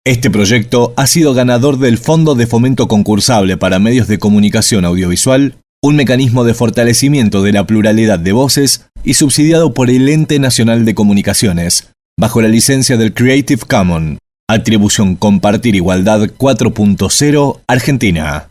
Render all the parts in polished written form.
Este proyecto ha sido ganador del Fondo de Fomento Concursable para Medios de Comunicación Audiovisual, un mecanismo de fortalecimiento de la pluralidad de voces y subsidiado por el Ente Nacional de Comunicaciones, bajo la licencia del Creative Commons, atribución Compartir Igualdad 4.0 Argentina.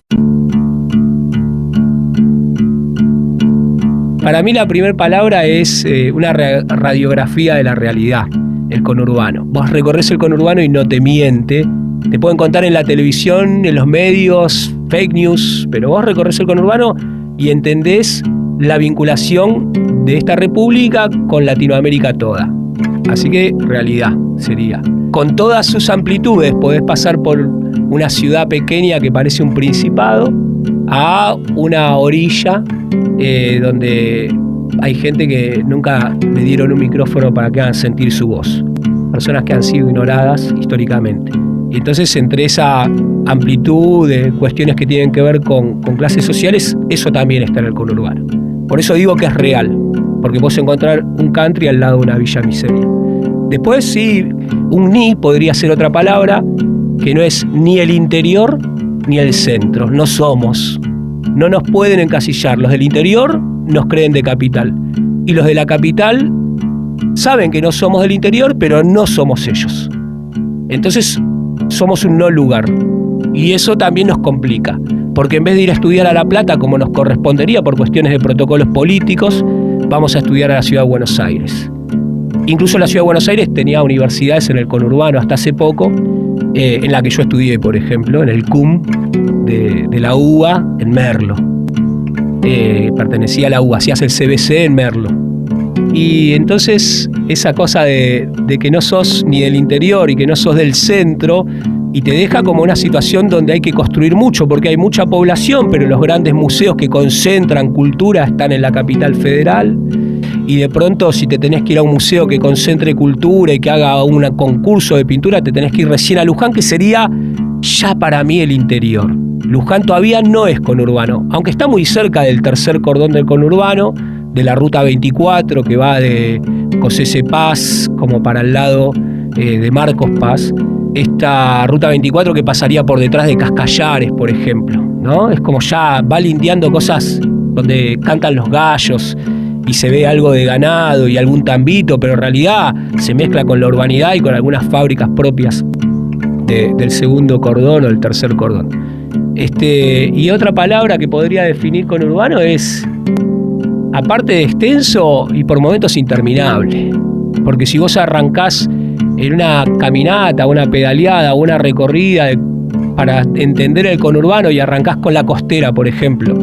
Para mí la primera palabra es una radiografía de la realidad, el conurbano. Vos recorres el conurbano y no te miente. Te pueden contar en la televisión, en los medios, fake news, pero vos recorres el conurbano y entendés la vinculación de esta república con Latinoamérica toda. Así que realidad sería. Con todas sus amplitudes podés pasar por una ciudad pequeña que parece un principado a una orilla donde hay gente que nunca le dieron un micrófono para que hagan sentir su voz. Personas que han sido ignoradas históricamente. Y entonces entre esa amplitud de cuestiones que tienen que ver con clases sociales, eso también está en el conurbano. Por eso digo que es real, porque podés encontrar un country al lado de una villa miseria. Después sí, un ni podría ser otra palabra, que no es ni el interior ni el centro. No somos. No nos pueden encasillar. Los del interior nos creen de capital. Y los de la capital saben que no somos del interior, pero no somos ellos. Entonces somos un no lugar. Y eso también nos complica. Porque en vez de ir a estudiar a La Plata, como nos correspondería por cuestiones de protocolos políticos, vamos a estudiar a la Ciudad de Buenos Aires. Incluso la Ciudad de Buenos Aires tenía universidades en el conurbano hasta hace poco, en la que yo estudié, por ejemplo, en el CUM de la UBA en Merlo. Pertenecía a la UBA, hacías el CBC en Merlo. Y entonces esa cosa de que no sos ni del interior y que no sos del centro, y te deja como una situación donde hay que construir mucho, porque hay mucha población, pero los grandes museos que concentran cultura están en la capital federal. Y de pronto, si te tenés que ir a un museo que concentre cultura y que haga un concurso de pintura, te tenés que ir recién a Luján, que sería ya para mí el interior. Luján todavía no es conurbano, aunque está muy cerca del tercer cordón del conurbano, de la ruta 24 que va de José C. Paz como para el lado de Marcos Paz. Esta ruta 24 que pasaría por detrás de Cascallares, por ejemplo, ¿no? Es como ya va lindeando cosas donde cantan los gallos y se ve algo de ganado y algún tambito, pero en realidad se mezcla con la urbanidad y con algunas fábricas propias del segundo cordón o del tercer cordón. Y otra palabra que podría definir conurbano es, aparte de extenso y por momentos interminable, porque si vos arrancás en una caminata, una pedaleada, una recorrida para entender el conurbano y arrancás con la costera, por ejemplo,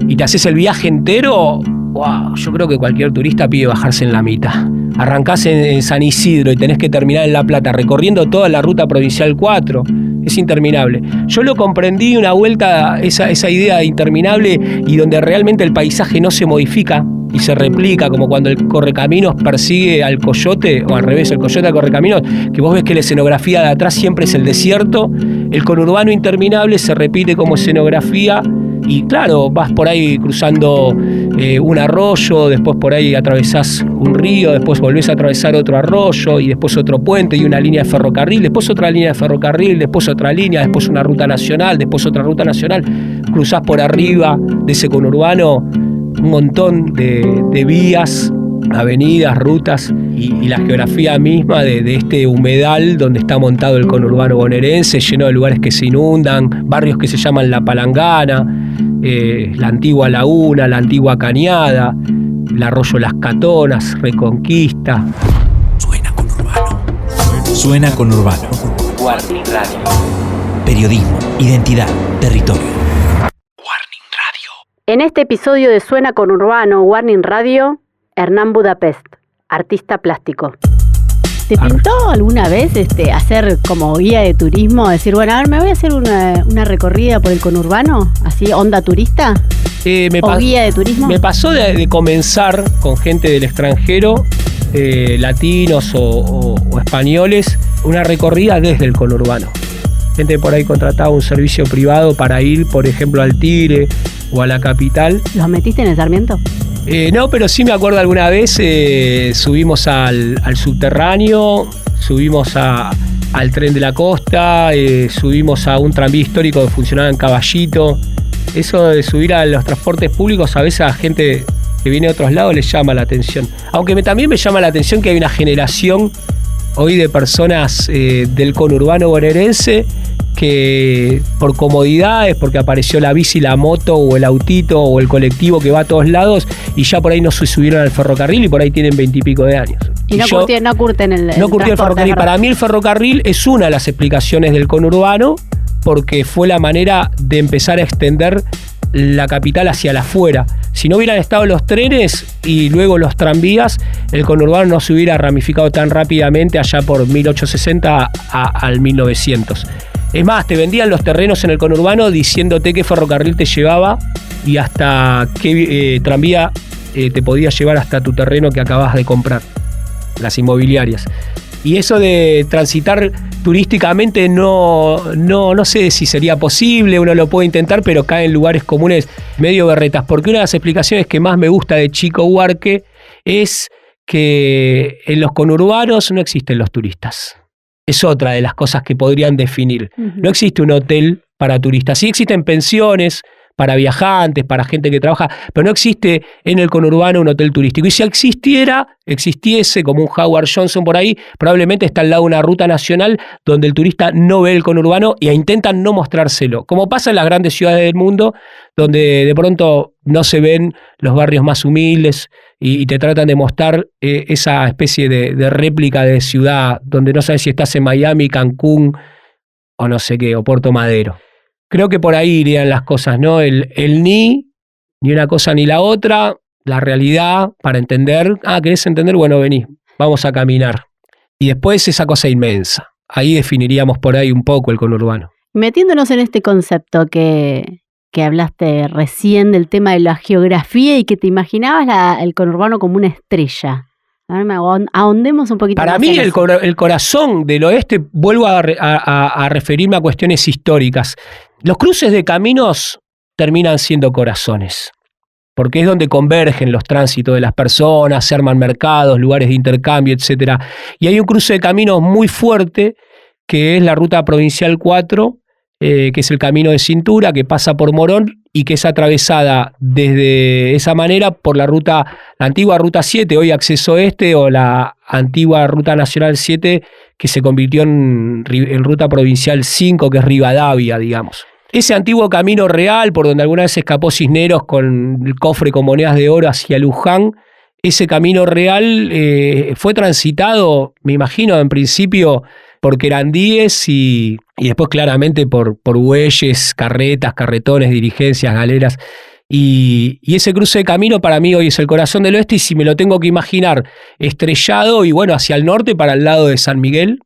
y te haces el viaje entero, wow, yo creo que cualquier turista pide bajarse en la mitad. Arrancás en San Isidro y tenés que terminar en La Plata, recorriendo toda la ruta provincial 4. Es interminable. Yo lo comprendí una vuelta, esa idea interminable, y donde realmente el paisaje no se modifica y se replica, como cuando el correcaminos persigue al coyote, o al revés, el coyote al correcaminos, que vos ves que la escenografía de atrás siempre es el desierto. El conurbano interminable se repite como escenografía. Y claro, vas por ahí cruzando un arroyo, después por ahí atravesás un río, después volvés a atravesar otro arroyo, y después otro puente y una línea de ferrocarril, después otra línea de ferrocarril, después otra línea, después una ruta nacional, después otra ruta nacional. Cruzás por arriba de ese conurbano un montón de vías, avenidas, rutas y la geografía misma de este humedal donde está montado el conurbano bonaerense, lleno de lugares que se inundan, barrios que se llaman La Palangana, la antigua Laguna, la antigua Cañada, el arroyo Las Catonas, Reconquista. Suena conurbano. Suena conurbano. Warning Radio. Periodismo, identidad, territorio. Warning Radio. En este episodio de Suena conurbano, Warning Radio, Hernán Budapest, artista plástico. ¿Te pintó alguna vez hacer como guía de turismo? Decir, bueno, a ver, me voy a hacer una recorrida por el conurbano, así, onda turista, o guía de turismo. Me pasó de comenzar con gente del extranjero, latinos o españoles, una recorrida desde el conurbano. Gente por ahí contrataba un servicio privado para ir, por ejemplo, al Tigre o a la capital. ¿Los metiste en el Sarmiento? No, pero sí me acuerdo alguna vez subimos al subterráneo, subimos a al tren de la costa, subimos a un tranvía histórico que funcionaba en Caballito. Eso de subir a los transportes públicos a veces a gente que viene de otros lados les llama la atención. Aunque también me llama la atención que hay una generación hoy de personas del conurbano bonaerense que por comodidades, porque apareció la bici, la moto o el autito o el colectivo que va a todos lados y ya por ahí no se subieron al ferrocarril y por ahí tienen 20 y pico de años. Y no curten el ferrocarril. Para mí el ferrocarril es una de las explicaciones del conurbano porque fue la manera de empezar a extender la capital hacia la afuera. Si no hubieran estado los trenes y luego los tranvías, el conurbano no se hubiera ramificado tan rápidamente allá por 1860 al 1900. Es más, te vendían los terrenos en el conurbano diciéndote qué ferrocarril te llevaba y hasta qué tranvía te podía llevar hasta tu terreno que acabas de comprar, las inmobiliarias. Y eso de transitar turísticamente no sé si sería posible, uno lo puede intentar, pero cae en lugares comunes medio berretas. Porque una de las explicaciones que más me gusta de Chico Buarque es que en los conurbanos no existen los turistas. Es otra de las cosas que podrían definir. No existe un hotel para turistas. Sí existen pensiones para viajantes, para gente que trabaja, pero no existe en el conurbano un hotel turístico. Y si existiese como un Howard Johnson por ahí, probablemente está al lado de una ruta nacional donde el turista no ve el conurbano e intentan no mostrárselo. Como pasa en las grandes ciudades del mundo, donde de pronto no se ven los barrios más humildes y te tratan de mostrar esa especie de réplica de ciudad donde no sabes si estás en Miami, Cancún o no sé qué, o Puerto Madero. Creo que por ahí irían las cosas, ¿no? El ni una cosa ni la otra, la realidad para entender. ¿Querés entender? Bueno, vení, vamos a caminar. Y después esa cosa inmensa. Ahí definiríamos por ahí un poco el conurbano. Metiéndonos en este concepto que hablaste recién del tema de la geografía y que te imaginabas el conurbano como una estrella. Ahondemos un poquito Para más. mí el corazón del oeste, vuelvo a referirme a cuestiones históricas. Los cruces de caminos terminan siendo corazones, porque es donde convergen los tránsitos de las personas, se arman mercados, lugares de intercambio, etc. Y hay un cruce de caminos muy fuerte, que es la ruta provincial 4, que es el camino de cintura, que pasa por Morón y que es atravesada desde esa manera por la antigua ruta 7, hoy acceso este, o la antigua ruta nacional 7, que se convirtió en ruta provincial 5, que es Rivadavia, digamos. Ese antiguo camino real, por donde alguna vez escapó Cisneros con el cofre con monedas de oro hacia Luján, ese camino real fue transitado, me imagino, en principio por querandíes y después claramente por bueyes, carretas, carretones, diligencias, galeras. Y ese cruce de camino para mí hoy es el corazón del oeste, y si me lo tengo que imaginar estrellado y bueno, hacia el norte, para el lado de San Miguel,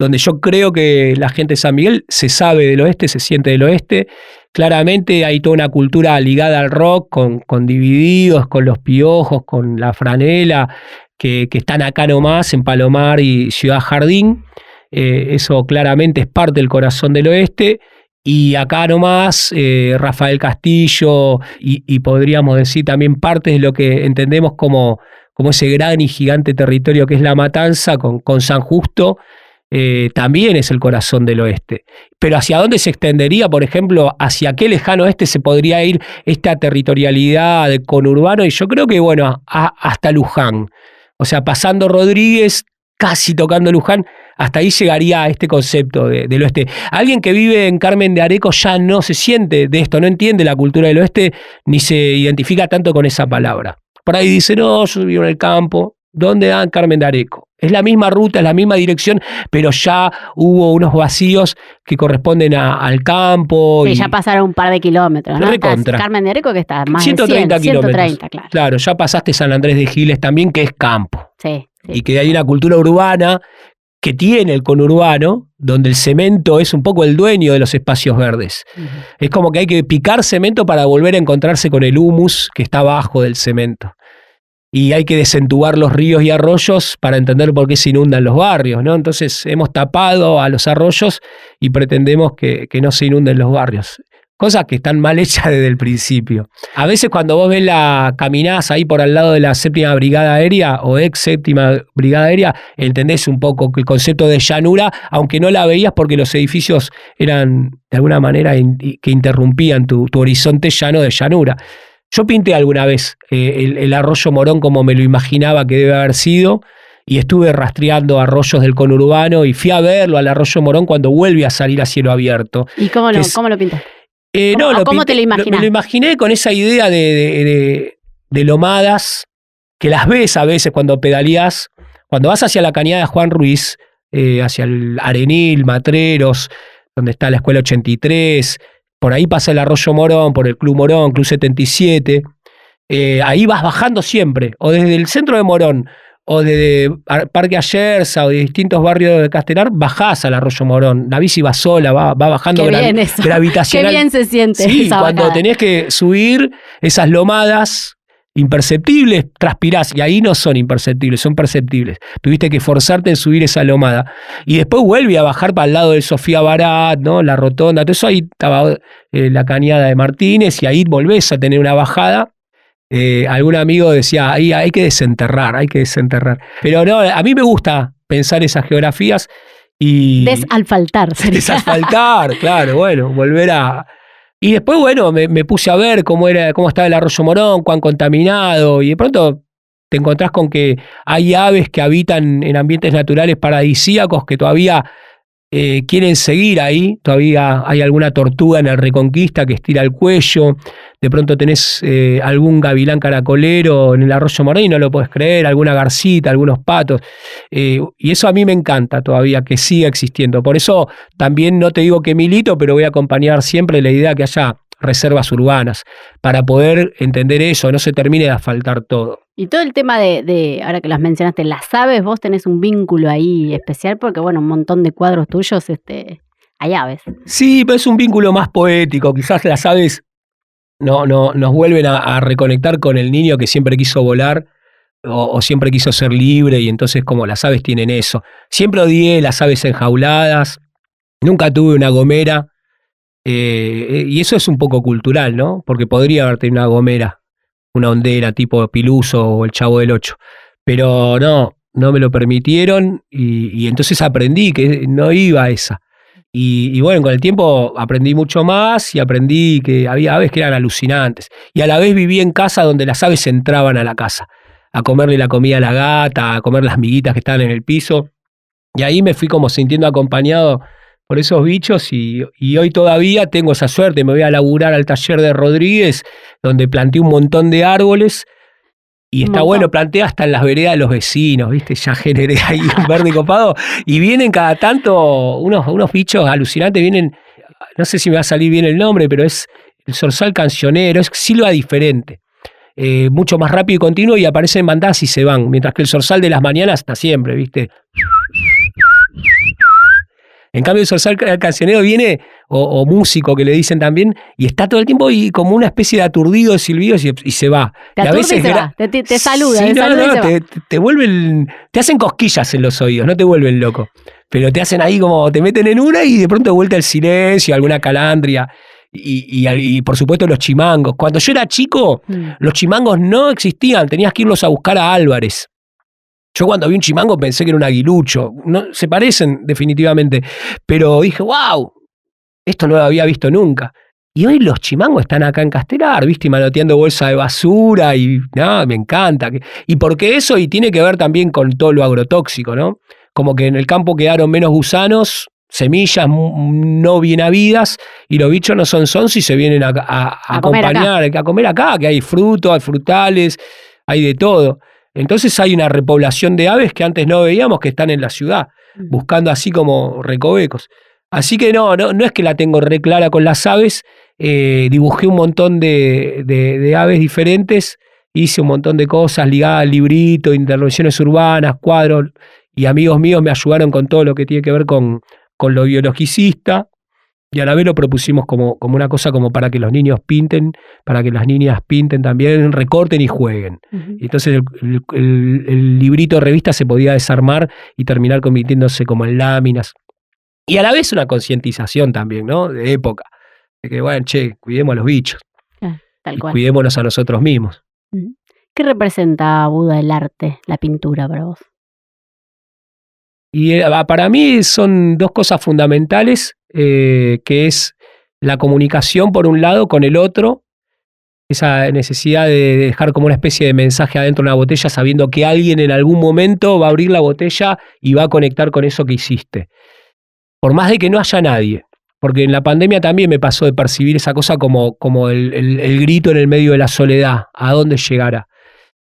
donde yo creo que la gente de San Miguel se sabe del oeste, se siente del oeste. Claramente hay toda una cultura ligada al rock, con Divididos, con Los Piojos, con La Franela, que están acá nomás en Palomar y Ciudad Jardín. Eso claramente es parte del corazón del oeste. Y acá nomás Rafael Castillo y podríamos decir también parte de lo que entendemos como ese gran y gigante territorio que es La Matanza con San Justo. También es el corazón del oeste. Pero ¿hacia dónde se extendería, por ejemplo, hacia qué lejano oeste se podría ir esta territorialidad de conurbano? Y yo creo que, bueno, hasta Luján. O sea, pasando Rodríguez, casi tocando Luján, hasta ahí llegaría a este concepto del oeste. Alguien que vive en Carmen de Areco ya no se siente de esto, no entiende la cultura del oeste, ni se identifica tanto con esa palabra. Por ahí dice, no, yo vivo en el campo. ¿Dónde dan Carmen de Areco? Es la misma ruta, es la misma dirección, pero ya hubo unos vacíos que corresponden al campo. Sí, ya pasaron un par de kilómetros, ¿no? Carmen de Areco, que está más 130 de 100, kilómetros. 130, claro. Claro, ya pasaste San Andrés de Giles también, que es campo. Sí. Y que hay una cultura urbana que tiene el conurbano, donde el cemento es un poco el dueño de los espacios verdes. Uh-huh. Es como que hay que picar cemento para volver a encontrarse con el humus que está abajo del cemento. Y hay que desentubar los ríos y arroyos para entender por qué se inundan los barrios, ¿no? Entonces hemos tapado a los arroyos y pretendemos que no se inunden los barrios. cosas que están mal hechas desde el principio. A veces cuando vos ves caminás ahí por al lado de la 7ª Brigada Aérea o ex 7ª Brigada Aérea, entendés un poco el concepto de llanura, aunque no la veías porque los edificios eran de alguna manera que interrumpían tu horizonte llano de llanura. Yo pinté alguna vez el arroyo Morón como me lo imaginaba que debe haber sido, y estuve rastreando arroyos del conurbano y fui a verlo al arroyo Morón cuando vuelve a salir a cielo abierto. ¿Y cómo lo pintaste? ¿Cómo te lo imaginas? Me lo imaginé con esa idea de lomadas, que las ves a veces cuando pedaleás, cuando vas hacia la cañada de Juan Ruiz, hacia el Arenil, Matreros, donde está la Escuela 83, por ahí pasa el arroyo Morón, por el Club Morón, Club 77, ahí vas bajando siempre, o desde el centro de Morón, o desde Parque Ayerza o de distintos barrios de Castelar, bajás al arroyo Morón. La bici va sola, va bajando gravitacional. Qué bien se siente. Sí, esa cuando bajada. tenés que subir esas lomadas imperceptibles, transpirás, y ahí no son imperceptibles, son perceptibles. Tuviste que forzarte en subir esa lomada. Y después vuelve a bajar para el lado de Sofía Barat, ¿no? La rotonda, todo eso, ahí estaba la cañada de Martínez, y ahí volvés a tener una bajada. Algún amigo decía, ahí hay que desenterrar. Pero no, a mí me gusta pensar esas geografías y... Desalfaltar. Desalfaltar, claro, bueno, volver a... Y después, bueno, me puse a ver cómo estaba el arroyo Morón, cuán contaminado, y de pronto te encontrás con que hay aves que habitan en ambientes naturales paradisíacos que todavía quieren seguir ahí. Todavía hay alguna tortuga en el Reconquista que estira el cuello. De pronto tenés algún gavilán caracolero en el arroyo Morón y no lo podés creer, alguna garcita, algunos patos. Y eso a mí me encanta todavía, que siga existiendo. Por eso también no te digo que milito, pero voy a acompañar siempre la idea que haya reservas urbanas, para poder entender eso, no se termine de asfaltar todo. Y todo el tema de ahora que las mencionaste, las aves, vos tenés un vínculo ahí especial porque, bueno, un montón de cuadros tuyos hay aves. Sí, pero es un vínculo más poético. Quizás las aves nos vuelven a reconectar con el niño que siempre quiso volar o siempre quiso ser libre, y entonces como las aves tienen eso. Siempre odié las aves enjauladas, nunca tuve una gomera, y eso es un poco cultural, ¿no? Porque podría haber tenido una gomera, una hondera tipo Piluso o el Chavo del Ocho, pero no me lo permitieron, y entonces aprendí que no iba a esa. Y bueno, con el tiempo aprendí mucho más y aprendí que había aves que eran alucinantes. Y a la vez viví en casa donde las aves entraban a la casa, a comerle la comida a la gata, a comer las miguitas que estaban en el piso. Y ahí me fui como sintiendo acompañado por esos bichos, y hoy todavía tengo esa suerte. Me voy a laburar al taller de Rodríguez, donde planté un montón de árboles. Y está bueno, planté hasta en las veredas de los vecinos, ¿viste? Ya generé ahí un verde copado. Y vienen cada tanto unos bichos alucinantes, vienen, no sé si me va a salir bien el nombre, pero es el zorzal cancionero, es silba diferente. Mucho más rápido y continuo, y aparecen en bandadas y se van. Mientras que el zorzal de las mañanas está siempre, ¿viste? En cambio, el zorzal cancionero viene, o músico que le dicen también, y está todo el tiempo y como una especie de aturdido de silbidos y se va. Te aturde y se va, te saluda. Sí, te vuelven, te hacen cosquillas en los oídos, no te vuelven loco, pero te hacen ahí como, te meten en una y de pronto vuelta el silencio, alguna calandria. Y por supuesto los chimangos. Cuando yo era chico, los chimangos no existían, tenías que irlos a buscar a Álvarez. Yo cuando vi un chimango pensé que era un aguilucho. No, se parecen definitivamente, pero dije, wow, esto no lo había visto nunca. Y hoy los chimangos están acá en Castelar, ¿viste? Y manoteando bolsa de basura, y me encanta. ¿Y por qué eso? Y tiene que ver también con todo lo agrotóxico, ¿no? Como que en el campo quedaron menos gusanos, semillas no bien habidas, y los bichos no son si se vienen a acompañar, a comer acá, que hay frutos, hay frutales, hay de todo. Entonces hay una repoblación de aves que antes no veíamos, que están en la ciudad, buscando así como recovecos. Así que no es que la tengo re clara con las aves. Dibujé un montón de aves diferentes, hice un montón de cosas ligadas al librito, intervenciones urbanas, cuadros, y amigos míos me ayudaron con todo lo que tiene que ver con lo biologicista. Y a la vez lo propusimos como una cosa como para que los niños pinten, para que las niñas pinten también, recorten y jueguen. Y entonces el librito de revista se podía desarmar y terminar convirtiéndose como en láminas. Y a la vez una concientización también, ¿no? De época. De que, bueno, cuidemos a los bichos. Tal Y cual. cuidémonos a nosotros mismos. ¿Qué representa, Buda, el arte, la pintura para vos? Y para mí son dos cosas fundamentales, que es la comunicación por un lado con el otro, esa necesidad de dejar como una especie de mensaje adentro de una botella sabiendo que alguien en algún momento va a abrir la botella y va a conectar con eso que hiciste. Por más de que no haya nadie. Porque en la pandemia también me pasó de percibir esa cosa como el grito en el medio de la soledad, a dónde llegará.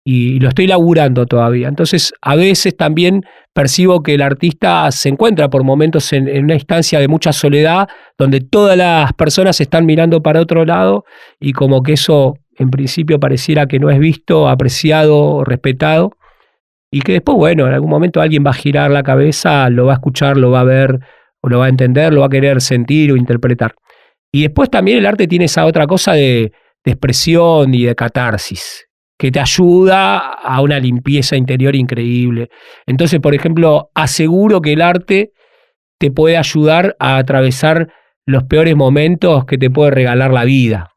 Y lo estoy laburando todavía. Entonces, a veces también percibo que el artista se encuentra por momentos en una instancia de mucha soledad, donde todas las personas están mirando para otro lado y como que eso, en principio, pareciera que no es visto, apreciado, respetado. Y que después, bueno, en algún momento alguien va a girar la cabeza, lo va a escuchar, lo va a ver, o lo va a entender, lo va a querer sentir o interpretar. Y después también el arte tiene esa otra cosa de expresión y de catarsis, que te ayuda a una limpieza interior increíble. Entonces, por ejemplo, aseguro que el arte te puede ayudar a atravesar los peores momentos que te puede regalar la vida.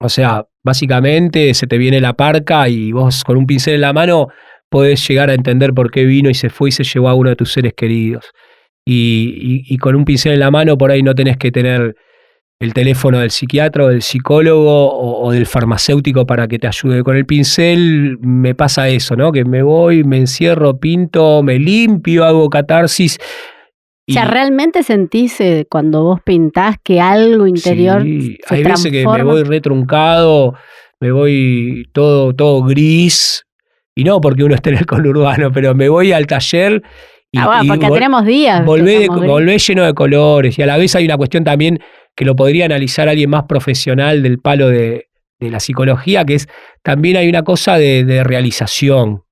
O sea, básicamente se te viene la parca y vos con un pincel en la mano podés llegar a entender por qué vino y se fue y se llevó a uno de tus seres queridos. Y con un pincel en la mano por ahí no tenés que tener el teléfono del psiquiatra o del psicólogo o del farmacéutico para que te ayude. Con el pincel me pasa eso, ¿no? Que me voy, me encierro, pinto, me limpio, hago catarsis. O sea, ¿realmente sentís cuando vos pintás que algo interior Sí, se hay veces que me transforma? voy retruncado, me voy todo gris, y no porque uno esté en el conurbano, pero me voy al taller y, Bueno, porque y tenemos días. que estamos gris. volvé lleno de colores. Y a la vez hay una cuestión también que lo podría analizar alguien más profesional del palo de la psicología, que es también hay una cosa de realización.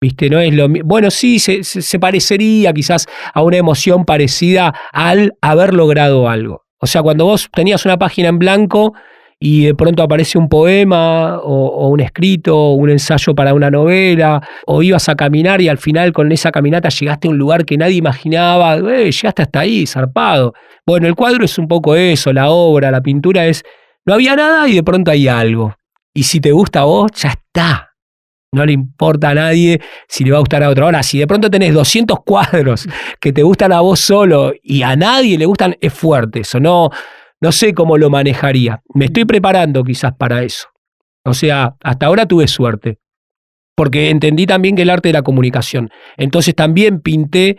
¿Viste? No es lo mismo. Bueno, sí, se parecería quizás a una emoción parecida al haber logrado algo. O sea, cuando vos tenías una página en blanco y de pronto aparece un poema o un escrito o un ensayo para una novela, o ibas a caminar y al final con esa caminata llegaste a un lugar que nadie imaginaba, llegaste hasta ahí, zarpado. Bueno, el cuadro es un poco eso, la obra, la pintura es, no había nada y de pronto hay algo. Y si te gusta a vos, ya está. No le importa a nadie si le va a gustar a otro. Ahora, si de pronto tenés 200 cuadros que te gustan a vos solo y a nadie le gustan, es fuerte eso. No sé cómo lo manejaría. Me estoy preparando quizás para eso. O sea, hasta ahora tuve suerte. Porque entendí también que el arte era comunicación. Entonces también pinté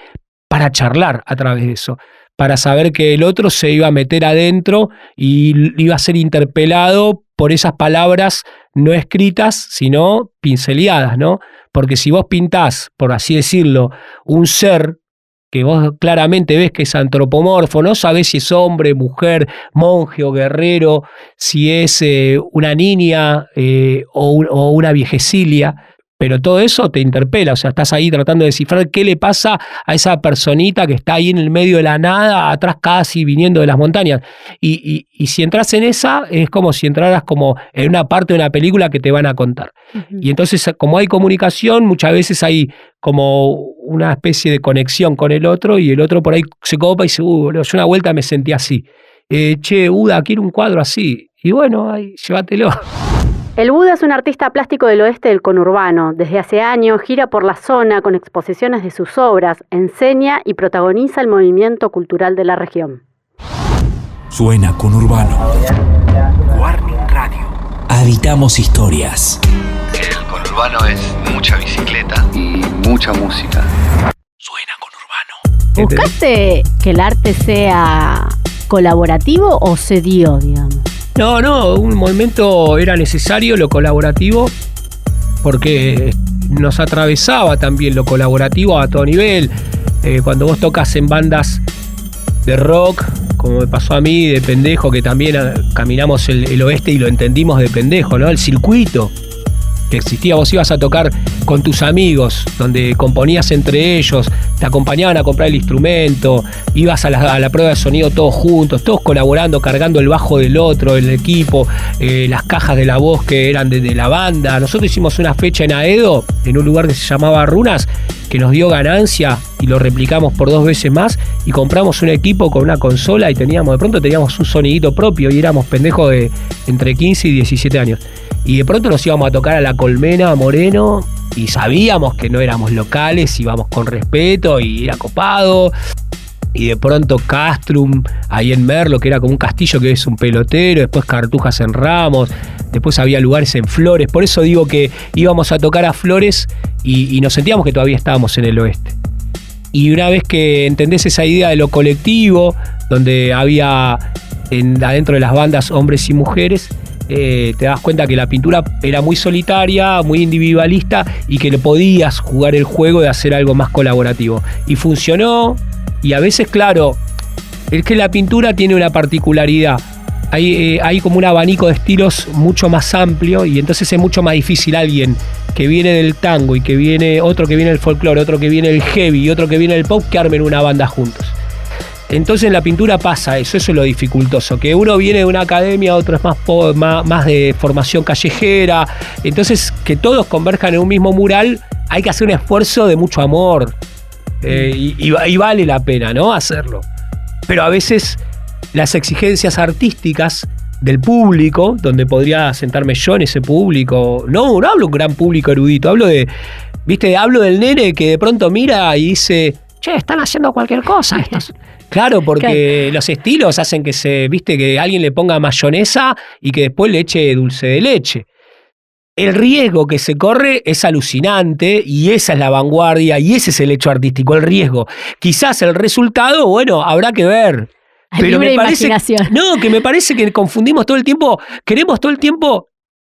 para charlar a través de eso. Para saber que el otro se iba a meter adentro y iba a ser interpelado por esas palabras no escritas, sino pinceleadas, ¿no? Porque si vos pintás, por así decirlo, un ser que vos claramente ves que es antropomorfo, no sabés si es hombre, mujer, monje o guerrero, si es una niña o una viejecilia, pero todo eso te interpela, o sea, estás ahí tratando de descifrar qué le pasa a esa personita que está ahí en el medio de la nada, atrás casi viniendo de las montañas. Y si entras en esa, es como si entraras como en una parte de una película que te van a contar. Ujú. Y entonces, como hay comunicación, muchas veces hay como una especie de conexión con el otro y el otro por ahí se copa y dice, yo una vuelta me sentí así. Uda, quiero un cuadro así. Y bueno, ahí, llévatelo. El Buda es un artista plástico del oeste del conurbano. Desde hace años gira por la zona con exposiciones de sus obras, enseña y protagoniza el movimiento cultural de la región. Suena Conurbano. Warning Radio. Habitamos historias. El conurbano es mucha bicicleta y mucha música. Suena Conurbano. ¿Buscaste que el arte sea colaborativo o se dio, digamos? No, un momento era necesario lo colaborativo porque nos atravesaba también lo colaborativo a todo nivel. Cuando vos tocas en bandas de rock, como me pasó a mí de pendejo, que también caminamos el oeste y lo entendimos de pendejo, ¿no? El circuito. que existía. Vos ibas a tocar con tus amigos, donde componías entre ellos, te acompañaban a comprar el instrumento, ibas a la prueba de sonido todos juntos, todos colaborando, cargando el bajo del otro, el equipo, las cajas de la voz que eran de la banda. Nosotros hicimos una fecha en Aedo, en un lugar que se llamaba Runas, que nos dio ganancia y lo replicamos por 2 veces más y compramos un equipo con una consola y de pronto teníamos un sonidito propio y éramos pendejos de entre 15 y 17 años. Y de pronto nos íbamos a tocar a La Colmena, Moreno, y sabíamos que no éramos locales, íbamos con respeto y era copado. Y de pronto Castrum, ahí en Merlo, que era como un castillo que es un pelotero, después Cartujas en Ramos, después había lugares en Flores. Por eso digo que íbamos a tocar a Flores y nos sentíamos que todavía estábamos en el oeste. Y una vez que entendés esa idea de lo colectivo, donde había adentro de las bandas hombres y mujeres, te das cuenta que la pintura era muy solitaria, muy individualista y que le podías jugar el juego de hacer algo más colaborativo. Y funcionó, y a veces, claro, es que la pintura tiene una particularidad. Hay como un abanico de estilos mucho más amplio y entonces es mucho más difícil alguien que viene del tango y que viene otro que viene del folclore, otro que viene del heavy y otro que viene del pop, que armen una banda juntos. Entonces en la pintura pasa eso es lo dificultoso, que uno viene de una academia, otro es más de formación callejera, entonces que todos converjan en un mismo mural, hay que hacer un esfuerzo de mucho amor, y vale la pena, ¿no?, hacerlo. Pero a veces las exigencias artísticas del público, donde podría sentarme yo en ese público, no hablo de un gran público erudito, hablo del nene que de pronto mira y dice, che, están haciendo cualquier cosa estos. Claro, porque los estilos hacen que alguien le ponga mayonesa y que después le eche dulce de leche. El riesgo que se corre es alucinante y esa es la vanguardia y ese es el hecho artístico, el riesgo. Quizás el resultado, bueno, habrá que ver. Pero libre imaginación. Que me parece que confundimos todo el tiempo, queremos todo el tiempo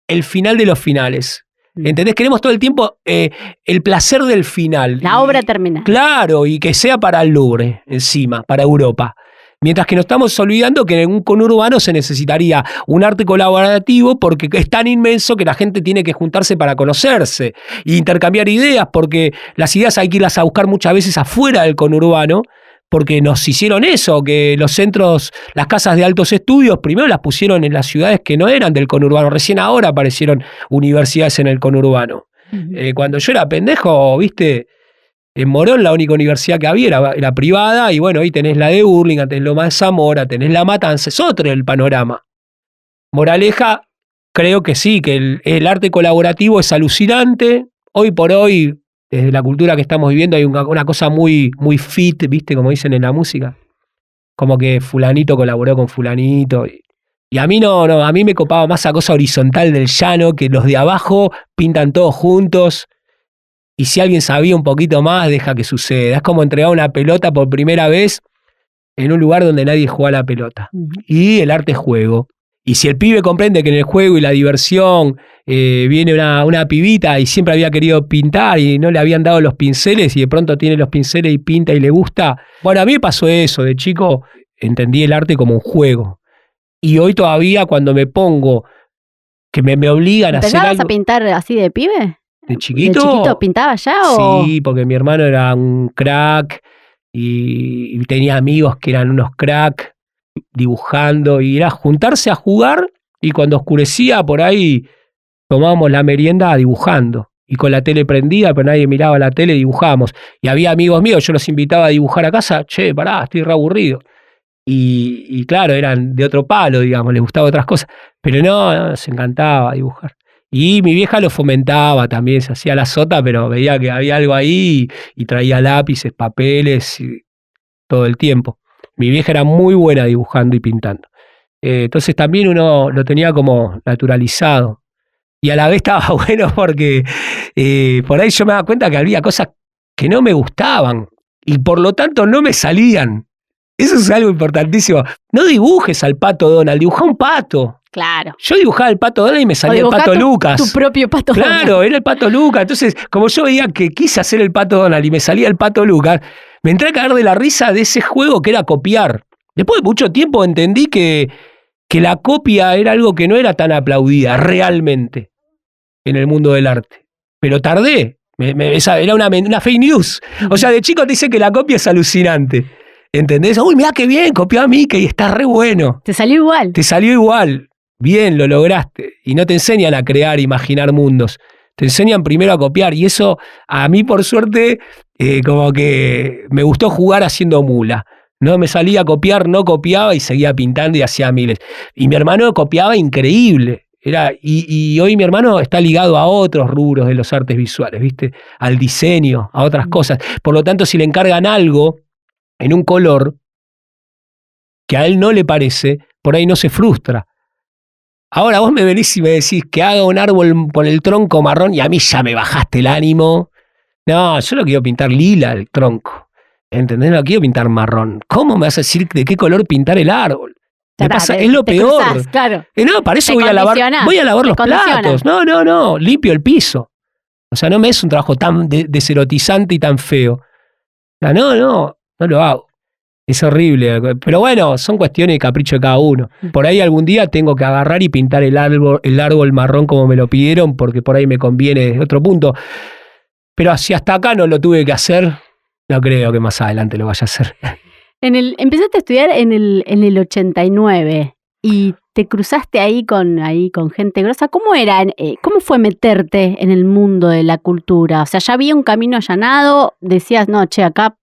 el final de los finales. ¿Entendés? Queremos todo el tiempo el placer del final. La obra terminada. Claro, y que sea para el Louvre, encima, para Europa. Mientras que nos estamos olvidando que en un conurbano se necesitaría un arte colaborativo porque es tan inmenso que la gente tiene que juntarse para conocerse e intercambiar ideas, porque las ideas hay que irlas a buscar muchas veces afuera del conurbano, porque nos hicieron eso, que los centros, las casas de altos estudios, primero las pusieron en las ciudades que no eran del conurbano, recién ahora aparecieron universidades en el conurbano. Uh-huh. Cuando yo era pendejo, en Morón la única universidad que había era privada, y bueno, ahí tenés la de Hurlingham, tenés Loma de Zamora, tenés La Matanza, es otro el panorama. Moraleja, creo que sí, que el arte colaborativo es alucinante. Hoy por hoy, desde la cultura que estamos viviendo, hay una cosa muy, muy fit, como dicen en la música. Como que fulanito colaboró con fulanito. Y a mí a mí me copaba más esa cosa horizontal del llano, que los de abajo pintan todos juntos. Y si alguien sabía un poquito más, deja que suceda. Es como entregar una pelota por primera vez en un lugar donde nadie juega a la pelota. Y el arte es juego. Y si el pibe comprende que en el juego y la diversión viene una pibita y siempre había querido pintar y no le habían dado los pinceles y de pronto tiene los pinceles y pinta y le gusta. Bueno, a mí me pasó eso. De chico entendí el arte como un juego. Y hoy todavía cuando me pongo, que me obligan a hacer algo... ¿Empezabas a pintar así de pibe? ¿De chiquito? ¿De chiquito pintabas ya o...? Sí, porque mi hermano era un crack y tenía amigos que eran unos crack dibujando y era juntarse a jugar y cuando oscurecía por ahí tomábamos la merienda dibujando y con la tele prendida pero nadie miraba la tele, dibujábamos y había amigos míos, yo los invitaba a dibujar a casa, che, pará, estoy re aburrido y claro, eran de otro palo, digamos, les gustaba otras cosas, pero no, les encantaba dibujar. Y mi vieja lo fomentaba también, se hacía la sota, pero veía que había algo ahí y traía lápices, papeles y todo el tiempo. Mi vieja era muy buena dibujando y pintando. Entonces también uno lo tenía como naturalizado. Y a la vez estaba bueno porque por ahí yo me daba cuenta que había cosas que no me gustaban y por lo tanto no me salían. Eso es algo importantísimo. No dibujes al Pato Donald, dibujá un pato. Claro. Yo dibujaba el Pato Donald y me salía el Pato Lucas. Tu propio Pato Donald. Claro, era el Pato Lucas. Entonces, como yo veía que quise hacer el Pato Donald y me salía el Pato Lucas, me entré a caer de la risa de ese juego que era copiar. Después de mucho tiempo entendí que la copia era algo que no era tan aplaudida realmente. en el mundo del arte. Pero tardé. Esa era una fake news. O sea, de chico te dice que la copia es alucinante. ¿Entendés? Uy, mirá qué bien, copió a Mickey, está re bueno. Te salió igual. Te salió igual. Bien, lo lograste. Y no te enseñan a crear, imaginar mundos. Te enseñan primero a copiar. Y eso, a mí, por suerte, como que me gustó jugar haciendo mula. No me salía a copiar, no copiaba y seguía pintando y hacía miles. Y mi hermano copiaba increíble. Y hoy mi hermano está ligado a otros rubros de los artes visuales, ¿viste? Al diseño, a otras cosas. Por lo tanto, si le encargan algo en un color que a él no le parece, por ahí no se frustra. Ahora vos me venís y me decís que haga un árbol con el tronco marrón y a mí ya me bajaste el ánimo. No, yo lo quiero pintar lila el tronco. ¿Entendés? No quiero pintar marrón. ¿Cómo me vas a decir de qué color pintar el árbol? Me pasa, es lo peor. Cruzás, claro. No, para eso voy a lavar los platos. No, limpio el piso. O sea, no me es un trabajo tan deserotizante y tan feo. O sea, no lo hago. Es horrible. Pero bueno, son cuestiones de capricho de cada uno. Por ahí algún día tengo que agarrar y pintar el árbol marrón como me lo pidieron, porque por ahí me conviene desde otro punto. Pero si hasta acá no lo tuve que hacer, no creo que más adelante lo vaya a hacer. Empezaste a estudiar en el 89 y te cruzaste ahí con gente grosa. ¿Cómo era? ¿Cómo fue meterte en el mundo de la cultura? O sea, ¿ya había un camino allanado? Decías, no, che, acá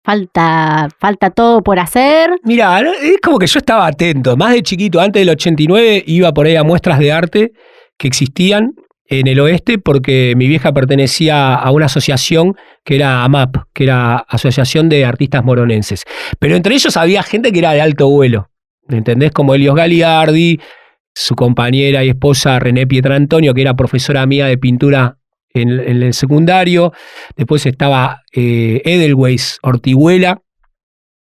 falta todo por hacer. Mira, es como que yo estaba atento. Más de chiquito, antes del 89, iba por ahí a muestras de arte que existían en el oeste, porque mi vieja pertenecía a una asociación que era AMAP, que era Asociación de Artistas Moronenses. Pero entre ellos había gente que era de alto vuelo, ¿entendés? Como Helios Gagliardi, su compañera y esposa René Pietrantonio, que era profesora mía de pintura en el secundario. Después estaba Edelweiss Ortiguela,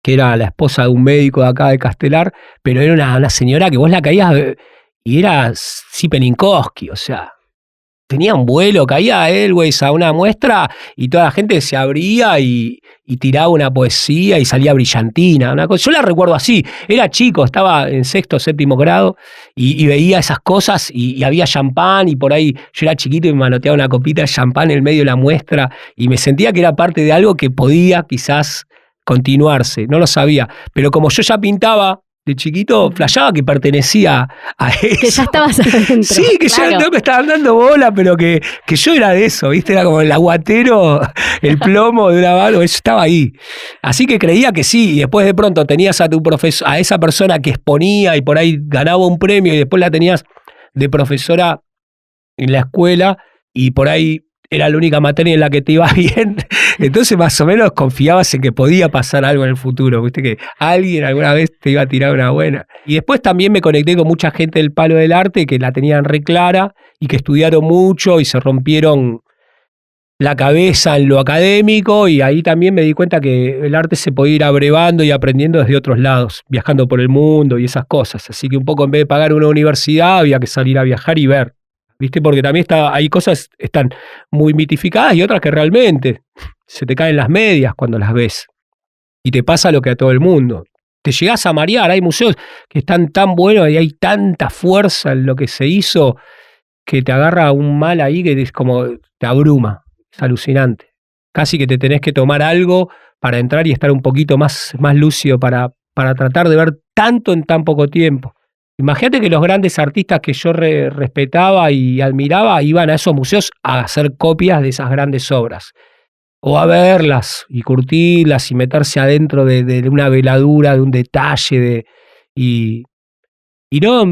que era la esposa de un médico de acá de Castelar, pero era una señora que vos la caías y era Sipeninkowski, o sea, tenía un vuelo, caía Edelweiss a una muestra y toda la gente se abría y tiraba una poesía y salía brillantina. Una cosa. Yo la recuerdo así, era chico, estaba en 6º o 7º grado y veía esas cosas y había champán y por ahí yo era chiquito y me manoteaba una copita de champán en el medio de la muestra y me sentía que era parte de algo que podía quizás continuarse, no lo sabía. Pero como yo ya pintaba de chiquito, flasheaba que pertenecía a eso. Que ya estabas adentro. Sí, que claro. Ya no me estaban dando bola, pero que yo era de eso, ¿viste? Era como el aguatero, el plomo de una mano, eso estaba ahí. Así que creía que sí, y después de pronto tenías a tu profesor, a esa persona que exponía y por ahí ganaba un premio y después la tenías de profesora en la escuela y por ahí era la única materia en la que te iba bien. Entonces más o menos confiabas en que podía pasar algo en el futuro, viste que alguien alguna vez te iba a tirar una buena. Y después también me conecté con mucha gente del palo del arte que la tenían re clara y que estudiaron mucho y se rompieron la cabeza en lo académico, y ahí también me di cuenta que el arte se podía ir abrevando y aprendiendo desde otros lados, viajando por el mundo y esas cosas. Así que un poco en vez de pagar una universidad había que salir a viajar y ver. ¿Viste? Porque también hay cosas que están muy mitificadas y otras que realmente se te caen las medias cuando las ves. Y te pasa lo que a todo el mundo. Te llegás a marear, hay museos que están tan buenos y hay tanta fuerza en lo que se hizo que te agarra un mal ahí que es como te abruma. Es alucinante. Casi que te tenés que tomar algo para entrar y estar un poquito más lúcido para tratar de ver tanto en tan poco tiempo. Imagínate que los grandes artistas que yo respetaba y admiraba iban a esos museos a hacer copias de esas grandes obras. O a verlas y curtirlas y meterse adentro de una veladura, de un detalle. Y no,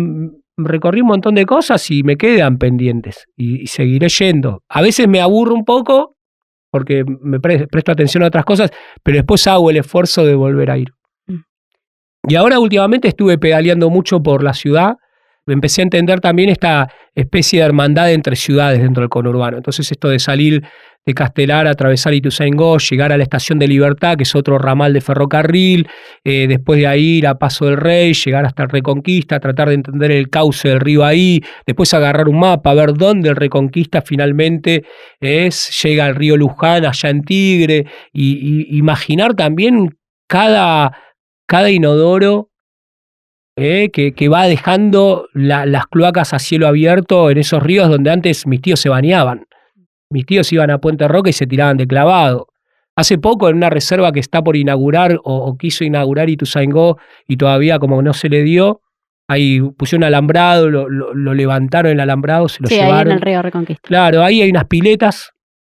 recorrí un montón de cosas y me quedan pendientes. Y seguiré yendo. A veces me aburro un poco porque me presto atención a otras cosas, pero después hago el esfuerzo de volver a ir. Y ahora últimamente estuve pedaleando mucho por la ciudad. Empecé a entender también esta especie de hermandad entre ciudades dentro del conurbano. Entonces esto de salir de Castelar, atravesar Ituzaingó, llegar a la Estación de Libertad, que es otro ramal de ferrocarril, después de ahí ir a Paso del Rey, llegar hasta el Reconquista, tratar de entender el cauce del río ahí, después agarrar un mapa, ver dónde el Reconquista finalmente llega al río Luján, allá en Tigre, y imaginar también cada inodoro que va dejando las cloacas a cielo abierto en esos ríos donde antes mis tíos se bañaban. Mis tíos iban a Puente Roca y se tiraban de clavado. Hace poco, en una reserva que está por inaugurar o quiso inaugurar Ituzaingó y todavía como no se le dio, ahí pusieron alambrado, lo levantaron el alambrado, se lo llevaron. Sí, ahí en el río Reconquista. Claro, ahí hay unas piletas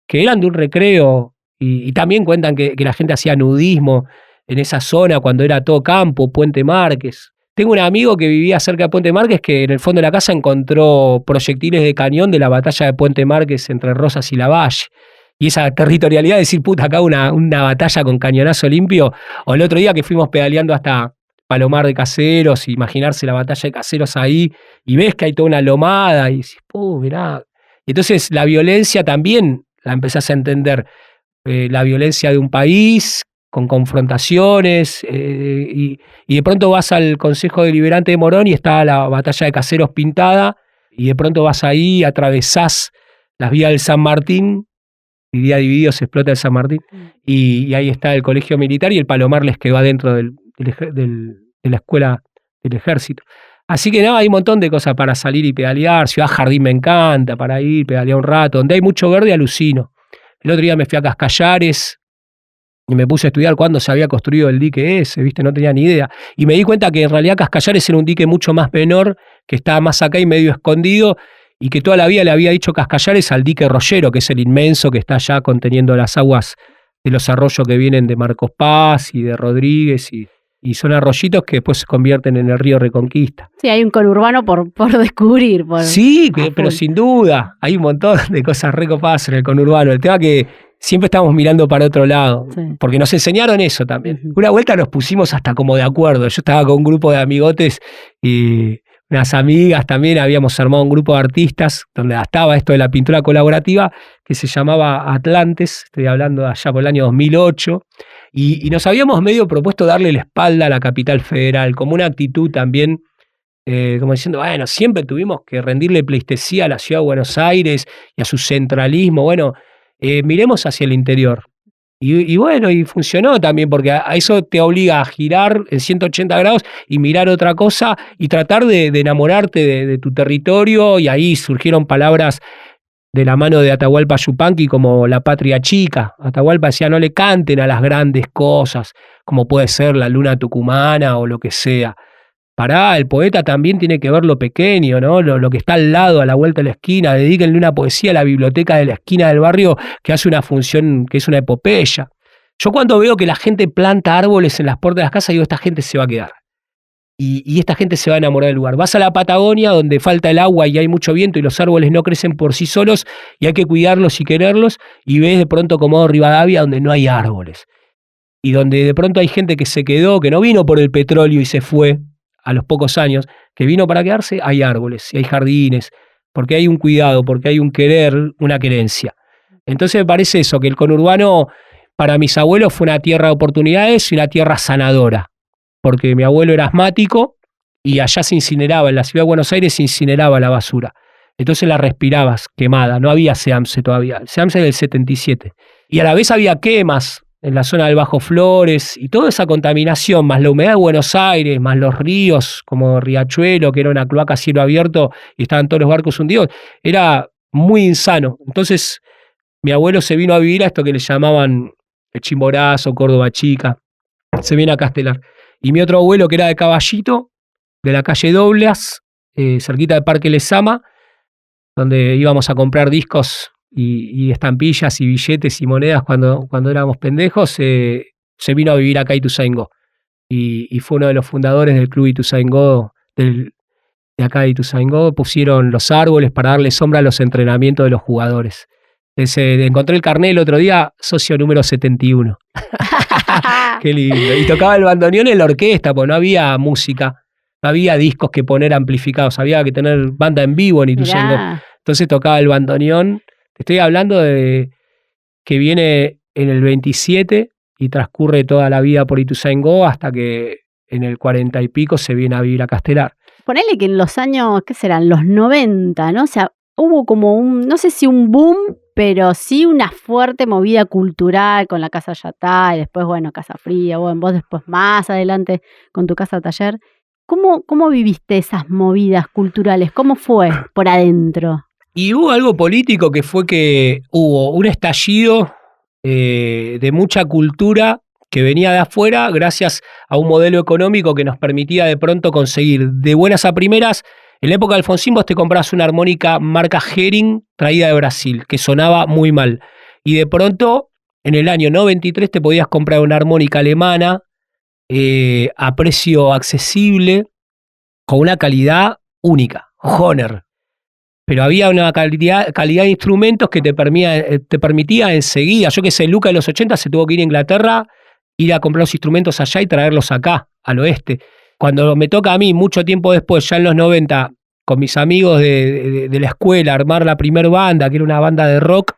que eran de un recreo y también cuentan que la gente hacía nudismo en esa zona cuando era todo campo, Puente Márquez. Tengo un amigo que vivía cerca de Puente Márquez que en el fondo de la casa encontró proyectiles de cañón de la batalla de Puente Márquez entre Rosas y Lavalle. Y esa territorialidad de decir, puta, acá una batalla con cañonazo limpio. O el otro día que fuimos pedaleando hasta Palomar de Caseros, imaginarse la batalla de Caseros ahí, y ves que hay toda una lomada, y dices, mirá. Y entonces la violencia también la empezás a entender. La violencia de un país con confrontaciones, y de pronto vas al Consejo Deliberante de Morón y está la batalla de Caseros pintada, y de pronto vas ahí, atravesás las vías del San Martín, y día dividido se explota el San Martín, y ahí está el colegio militar y el Palomar les quedó adentro de la escuela del ejército. Así que nada, hay un montón de cosas para salir y pedalear. Ciudad Jardín me encanta para ir, pedalear un rato. Donde hay mucho verde alucino. El otro día me fui a Cascallares y me puse a estudiar cuándo se había construido el dique ese, ¿viste? No tenía ni idea. Y me di cuenta que en realidad Cascallares era un dique mucho más menor, que estaba más acá y medio escondido, y que toda la vida le había dicho Cascallares al dique Rollero, que es el inmenso que está allá conteniendo las aguas de los arroyos que vienen de Marcos Paz y de Rodríguez, y son arroyitos que después se convierten en el río Reconquista. Sí, hay un conurbano por descubrir. Sí, pero sin duda, hay un montón de cosas recopadas en el conurbano. El tema que siempre estamos mirando para otro lado, sí, porque nos enseñaron eso también. Una vuelta nos pusimos hasta como de acuerdo. Yo estaba con un grupo de amigotes y unas amigas también, habíamos armado un grupo de artistas donde estaba esto de la pintura colaborativa que se llamaba Atlantes, estoy hablando allá por el año 2008, y nos habíamos medio propuesto darle la espalda a la capital federal, como una actitud también, como diciendo, bueno, siempre tuvimos que rendirle pleitesía a la ciudad de Buenos Aires y a su centralismo, bueno, miremos hacia el interior. Y bueno, y funcionó también, porque a eso te obliga a girar en 180 grados y mirar otra cosa y tratar de enamorarte de tu territorio, y ahí surgieron palabras de la mano de Atahualpa Yupanqui como la patria chica. Atahualpa decía, no le canten a las grandes cosas, como puede ser la luna tucumana o lo que sea. Pará, el poeta también tiene que ver lo pequeño, ¿no? Lo que está al lado, a la vuelta de la esquina. Dedíquenle una poesía a la biblioteca de la esquina del barrio que hace una función que es una epopeya. Yo cuando veo que la gente planta árboles en las puertas de las casas, digo, esta gente se va a quedar. Y esta gente se va a enamorar del lugar. Vas a la Patagonia, donde falta el agua y hay mucho viento y los árboles no crecen por sí solos y hay que cuidarlos y quererlos, y ves de pronto Comodoro Rivadavia, donde no hay árboles. Y donde de pronto hay gente que se quedó, que no vino por el petróleo y se fue a los pocos años, que vino para quedarse, hay árboles y hay jardines, porque hay un cuidado, porque hay un querer, una querencia. Entonces me parece eso, que el conurbano para mis abuelos fue una tierra de oportunidades y una tierra sanadora, porque mi abuelo era asmático y allá se incineraba, en la ciudad de Buenos Aires se incineraba la basura. Entonces la respirabas quemada, no había SEAMSE todavía, el SEAMSE es del 77. Y a la vez había quemas en la zona del Bajo Flores, y toda esa contaminación, más la humedad de Buenos Aires, más los ríos, como Riachuelo, que era una cloaca a cielo abierto, y estaban todos los barcos hundidos, era muy insano. Entonces, mi abuelo se vino a vivir a esto que le llamaban el Chimborazo, Córdoba Chica, se viene a Castelar. Y mi otro abuelo, que era de Caballito, de la calle Doblas, cerquita del Parque Lezama, donde íbamos a comprar discos y estampillas y billetes y monedas cuando éramos pendejos, se vino a vivir acá a Ituzaingó. Y fue uno de los fundadores del Club Ituzaingó, de acá de Ituzaingó. Pusieron los árboles para darle sombra a los entrenamientos de los jugadores. Encontré el carnet el otro día, socio número 71. Qué lindo. Y tocaba el bandoneón en la orquesta, porque no había música, no había discos que poner amplificados, había que tener banda en vivo en Ituzaingó. Entonces tocaba el bandoneón. Te estoy hablando de que viene en el 27 y transcurre toda la vida por Ituzaingó hasta que en el 40 y pico se viene a vivir a Castelar. Ponele que en los años, ¿qué serán? Los 90, ¿no? O sea, hubo como no sé si un boom, pero sí una fuerte movida cultural con la Casa Yatá y después, bueno, Casa Fría, bueno, vos después más adelante con tu casa taller. ¿Cómo viviste esas movidas culturales? ¿Cómo fue por adentro? Y hubo algo político que fue que hubo un estallido de mucha cultura que venía de afuera gracias a un modelo económico que nos permitía de pronto conseguir de buenas a primeras. En la época de Alfonsín vos te comprabas una armónica marca Hering traída de Brasil, que sonaba muy mal. Y de pronto, en el año 93 te podías comprar una armónica alemana a precio accesible, con una calidad única, Hohner. Pero había una calidad de instrumentos que te permitía enseguida, yo que sé, Luca de los 80 se tuvo que ir a Inglaterra, ir a comprar los instrumentos allá y traerlos acá, al oeste. Cuando me toca a mí, mucho tiempo después, ya en los 90, con mis amigos de la escuela, armar la primer banda, que era una banda de rock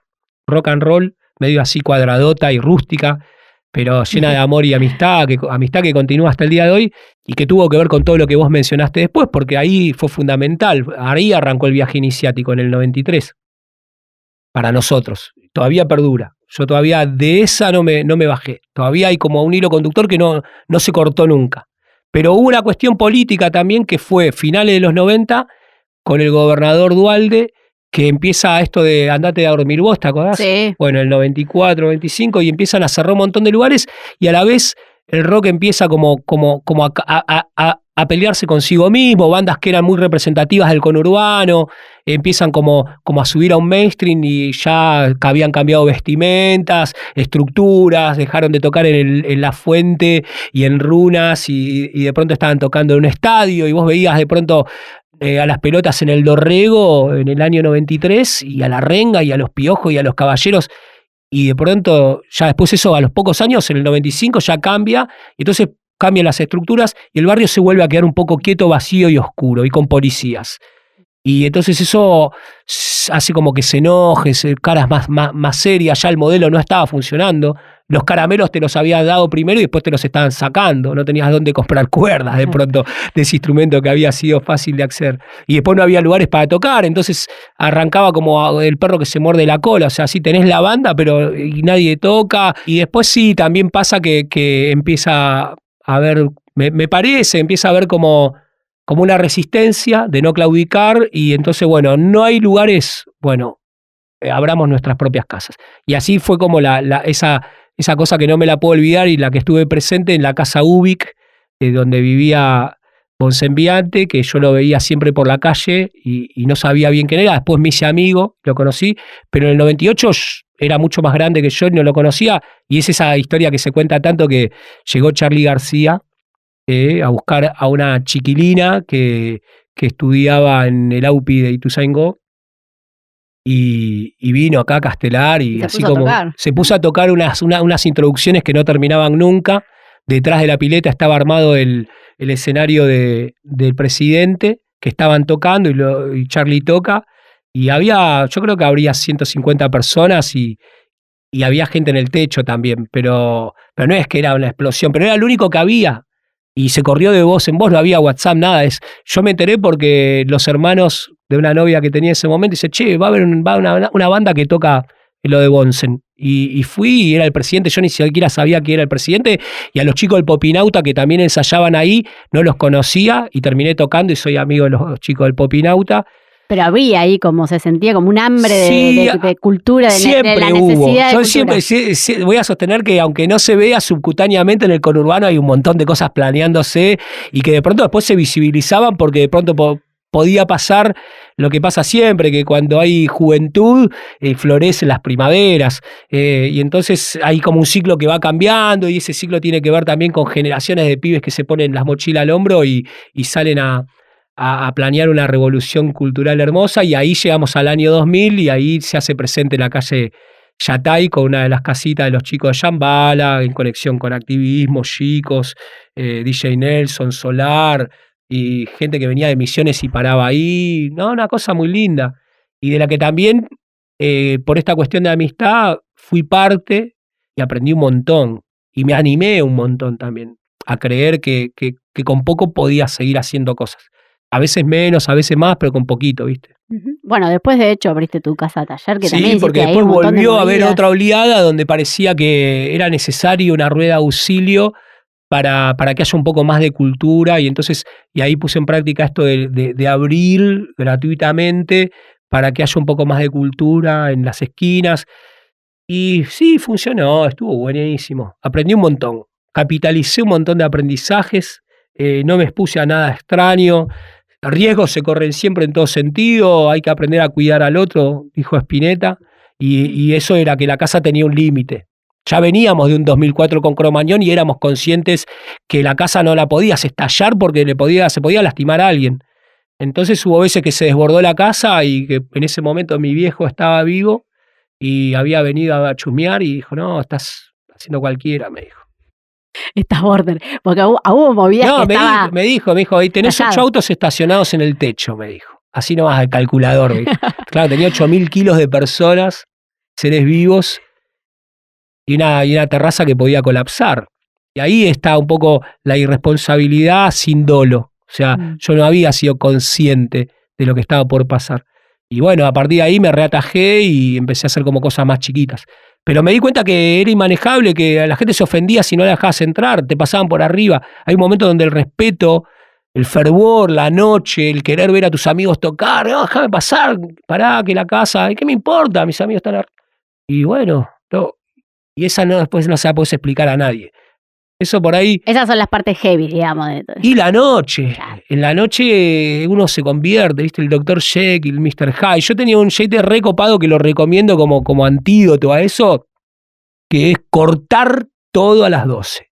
and roll, medio así cuadradota y rústica, pero llena de amor y amistad que continúa hasta el día de hoy y que tuvo que ver con todo lo que vos mencionaste después, porque ahí fue fundamental. Ahí arrancó el viaje iniciático en el 93. Para nosotros. Todavía perdura. Yo todavía de esa no me bajé. Todavía hay como un hilo conductor que no se cortó nunca. Pero hubo una cuestión política también que fue finales de los 90 con el gobernador Duhalde, que empieza esto de andate a dormir vos, ¿te acordás? Sí. Bueno, el 94, 95, y empiezan a cerrar un montón de lugares, y a la vez el rock empieza como a pelearse consigo mismo, bandas que eran muy representativas del conurbano, empiezan como a subir a un mainstream y ya habían cambiado vestimentas, estructuras, dejaron de tocar en La Fuente y en Runas, y de pronto estaban tocando en un estadio, y vos veías de pronto a las pelotas en el Dorrego en el año 93, y a la Renga, y a los Piojos, y a los Caballeros, y de pronto, ya después eso, a los pocos años, en el 95, ya cambia, y entonces cambian las estructuras, y el barrio se vuelve a quedar un poco quieto, vacío y oscuro, y con policías. Y entonces eso hace como que se enoje, caras más serias, ya el modelo no estaba funcionando. Los caramelos te los había dado primero y después te los estaban sacando. No tenías dónde comprar cuerdas de pronto de ese instrumento que había sido fácil de acceder. Y después no había lugares para tocar, entonces arrancaba como el perro que se muerde la cola. O sea, sí tenés la banda, pero y nadie toca. Y después sí, también pasa que empieza a haber, me parece, empieza a haber como una resistencia de no claudicar, y entonces, bueno, no hay lugares, bueno, abramos nuestras propias casas. Y así fue como esa cosa que no me la puedo olvidar y la que estuve presente en la casa Ubik, donde vivía Bonsembiante, que yo lo veía siempre por la calle y no sabía bien quién era. Después me hice amigo, lo conocí, pero en el 98 era mucho más grande que yo y no lo conocía, y es esa historia que se cuenta tanto, que llegó Charly García a buscar a una chiquilina que estudiaba en el AUPI de Ituzaingó, y vino acá a Castelar, y así como se puso a tocar unas introducciones que no terminaban nunca. Detrás de la pileta estaba armado el escenario del presidente, que estaban tocando, y Charly toca, y yo creo que habría 150 personas, y había gente en el techo también, pero no es que era una explosión, pero era lo único que había. Y se corrió de voz en voz, no había WhatsApp, nada. Yo me enteré porque los hermanos de una novia que tenía en ese momento dice, che, va a haber una banda que toca lo de Bonsen. Y fui, y era el presidente, yo ni siquiera sabía que era el presidente, y a los chicos del Popinauta que también ensayaban ahí, no los conocía, y terminé tocando y soy amigo de los chicos del Popinauta. Pero había ahí como se sentía como un hambre de cultura, de la necesidad yo de siempre voy a sostener que aunque no se vea subcutáneamente en el conurbano, hay un montón de cosas planeándose, y que de pronto después se visibilizaban, porque de pronto podía pasar lo que pasa siempre, que cuando hay juventud florecen las primaveras, y entonces hay como un ciclo que va cambiando, y ese ciclo tiene que ver también con generaciones de pibes que se ponen las mochilas al hombro y salen a planear una revolución cultural hermosa, y ahí llegamos al año 2000, y ahí se hace presente la calle Yatay con una de las casitas de los chicos de Shambhala, en conexión con activismo, chicos, DJ Nelson, Solar, y gente que venía de Misiones y paraba ahí, ¿no? Una cosa muy linda, y de la que también, por esta cuestión de amistad, fui parte y aprendí un montón, y me animé un montón también a creer que con poco podía seguir haciendo cosas. A veces menos, a veces más, pero con poquito, ¿viste? Bueno, después de hecho abriste tu casa taller, que también sí, porque ahí después volvió a haber otra oleada donde parecía que era necesario una rueda de auxilio para que haya un poco más de cultura, y ahí puse en práctica esto de abrir gratuitamente para que haya un poco más de cultura en las esquinas. Y sí, funcionó, estuvo buenísimo. Aprendí un montón, capitalicé un montón de aprendizajes, no me expuse a nada extraño. Riesgos se corren siempre en todo sentido, hay que aprender a cuidar al otro, dijo Spinetta, y eso era que la casa tenía un límite. Ya veníamos de un 2004 con Cromañón y éramos conscientes que la casa no la podías estallar porque se podía lastimar a alguien. Entonces hubo veces que se desbordó la casa y que en ese momento mi viejo estaba vivo y había venido a chusmear y dijo, no, estás haciendo cualquiera, me dijo. Estás border, porque hubo movidas que estaba... me dijo, y tenés 8 autos estacionados en el techo, me dijo. Así nomás al calculador, me dijo. Claro, tenía 8.000 kilos de personas, seres vivos, y una terraza que podía colapsar. Y ahí está un poco la irresponsabilidad sin dolo. O sea, yo no había sido consciente de lo que estaba por pasar. Y bueno, a partir de ahí me reatajé y empecé a hacer como cosas más chiquitas. Pero me di cuenta que era inmanejable, que la gente se ofendía si no la dejabas entrar, te pasaban por arriba. Hay un momento donde el respeto, el fervor, la noche, el querer ver a tus amigos tocar, no, déjame pasar, pará, que la casa, ¿qué me importa? Mis amigos están arriba. Y bueno, no. Y esa después no se la puedes explicar a nadie. Eso por ahí. Esas son las partes heavy, digamos. Y la noche. Claro. En la noche uno se convierte, ¿viste? El Dr. Jekyll, el Mr. Hyde. Yo tenía un jeite recopado que lo recomiendo como antídoto a eso, que es cortar todo a las 12.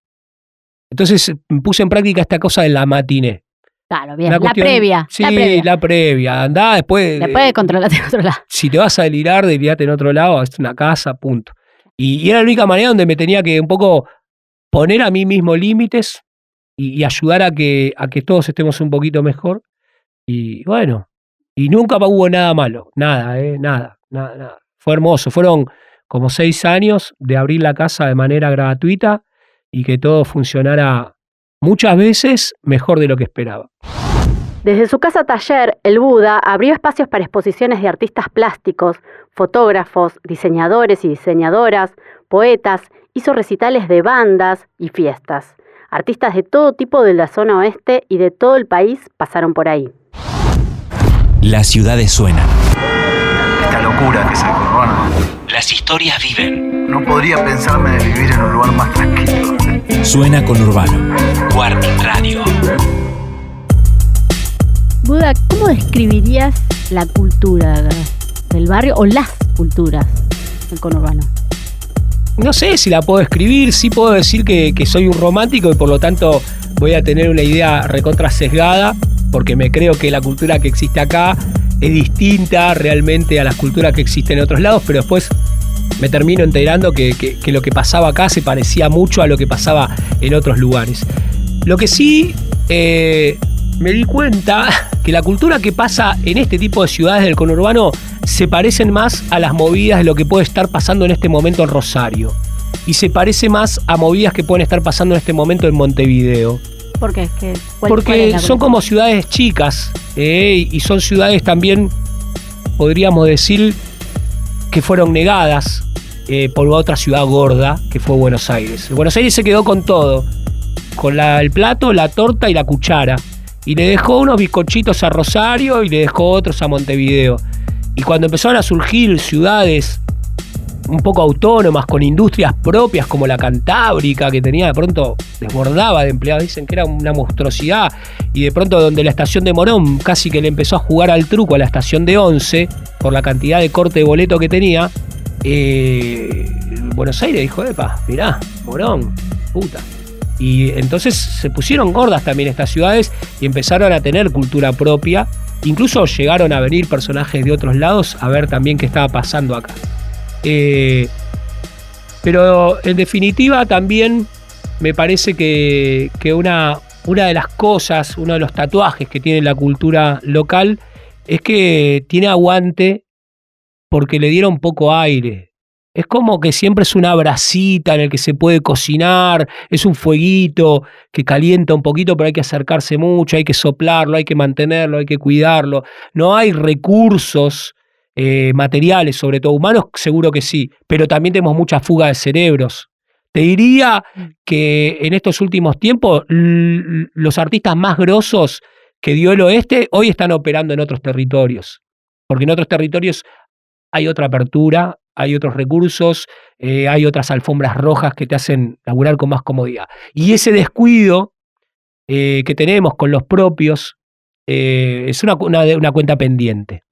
Entonces puse en práctica esta cosa de la matiné. Claro, bien. La previa. Sí, la previa. Andá después. Después de controlarte en otro lado. Si te vas a delirar, delirate en otro lado, es una casa, punto. Y era la única manera donde me tenía que un poco poner a mí mismo límites y ayudar a que todos estemos un poquito mejor. Y bueno, y nunca hubo nada malo, nada. Fue hermoso, fueron como 6 años de abrir la casa de manera gratuita y que todo funcionara muchas veces mejor de lo que esperaba. Desde su casa taller, el Buda abrió espacios para exposiciones de artistas plásticos, fotógrafos, diseñadores y diseñadoras, poetas, hizo recitales de bandas y fiestas. Artistas de todo tipo de la zona oeste y de todo el país pasaron por ahí. Las ciudades suenan. Esta locura que es el conurbano. Las historias viven. No podría pensarme de vivir en un lugar más tranquilo. Suena Conurbano. Warning Radio. Buda, ¿cómo describirías la cultura del barrio o las culturas del conurbano? No sé si la puedo escribir, sí puedo decir que soy un romántico y por lo tanto voy a tener una idea recontra sesgada, porque me creo que la cultura que existe acá es distinta realmente a las culturas que existen en otros lados, pero después me termino enterando que lo que pasaba acá se parecía mucho a lo que pasaba en otros lugares. Lo que sí me di cuenta que la cultura que pasa en este tipo de ciudades del conurbano se parecen más a las movidas de lo que puede estar pasando en este momento en Rosario. Y se parece más a movidas que pueden estar pasando en este momento en Montevideo. ¿Por qué? Porque son como ciudades chicas, y son ciudades también, podríamos decir, que fueron negadas por otra ciudad gorda, que fue Buenos Aires. Buenos Aires se quedó con todo, con el plato, la torta y la cuchara. Y le dejó unos bizcochitos a Rosario y le dejó otros a Montevideo. Y cuando empezaron a surgir ciudades un poco autónomas, con industrias propias como la Cantábrica, que tenía de pronto, desbordaba de empleados, dicen que era una monstruosidad, y de pronto donde la estación de Morón casi que le empezó a jugar al truco a la estación de Once, por la cantidad de corte de boleto que tenía, Buenos Aires dijo, epa, mirá, Morón, puta. Y entonces se pusieron gordas también estas ciudades y empezaron a tener cultura propia. Incluso llegaron a venir personajes de otros lados a ver también qué estaba pasando acá. Pero en definitiva también me parece que una de las cosas, uno de los tatuajes que tiene la cultura local es que tiene aguante porque le dieron poco aire. Es como que siempre es una brasita en el que se puede cocinar, es un fueguito que calienta un poquito, pero hay que acercarse mucho, hay que soplarlo, hay que mantenerlo, hay que cuidarlo. No hay recursos materiales, sobre todo humanos, seguro que sí, pero también tenemos mucha fuga de cerebros. Te diría que en estos últimos tiempos los artistas más grosos que dio el oeste hoy están operando en otros territorios, porque en otros territorios hay otra apertura, hay otros recursos, hay otras alfombras rojas que te hacen laburar con más comodidad. Y ese descuido que tenemos con los propios es una cuenta pendiente.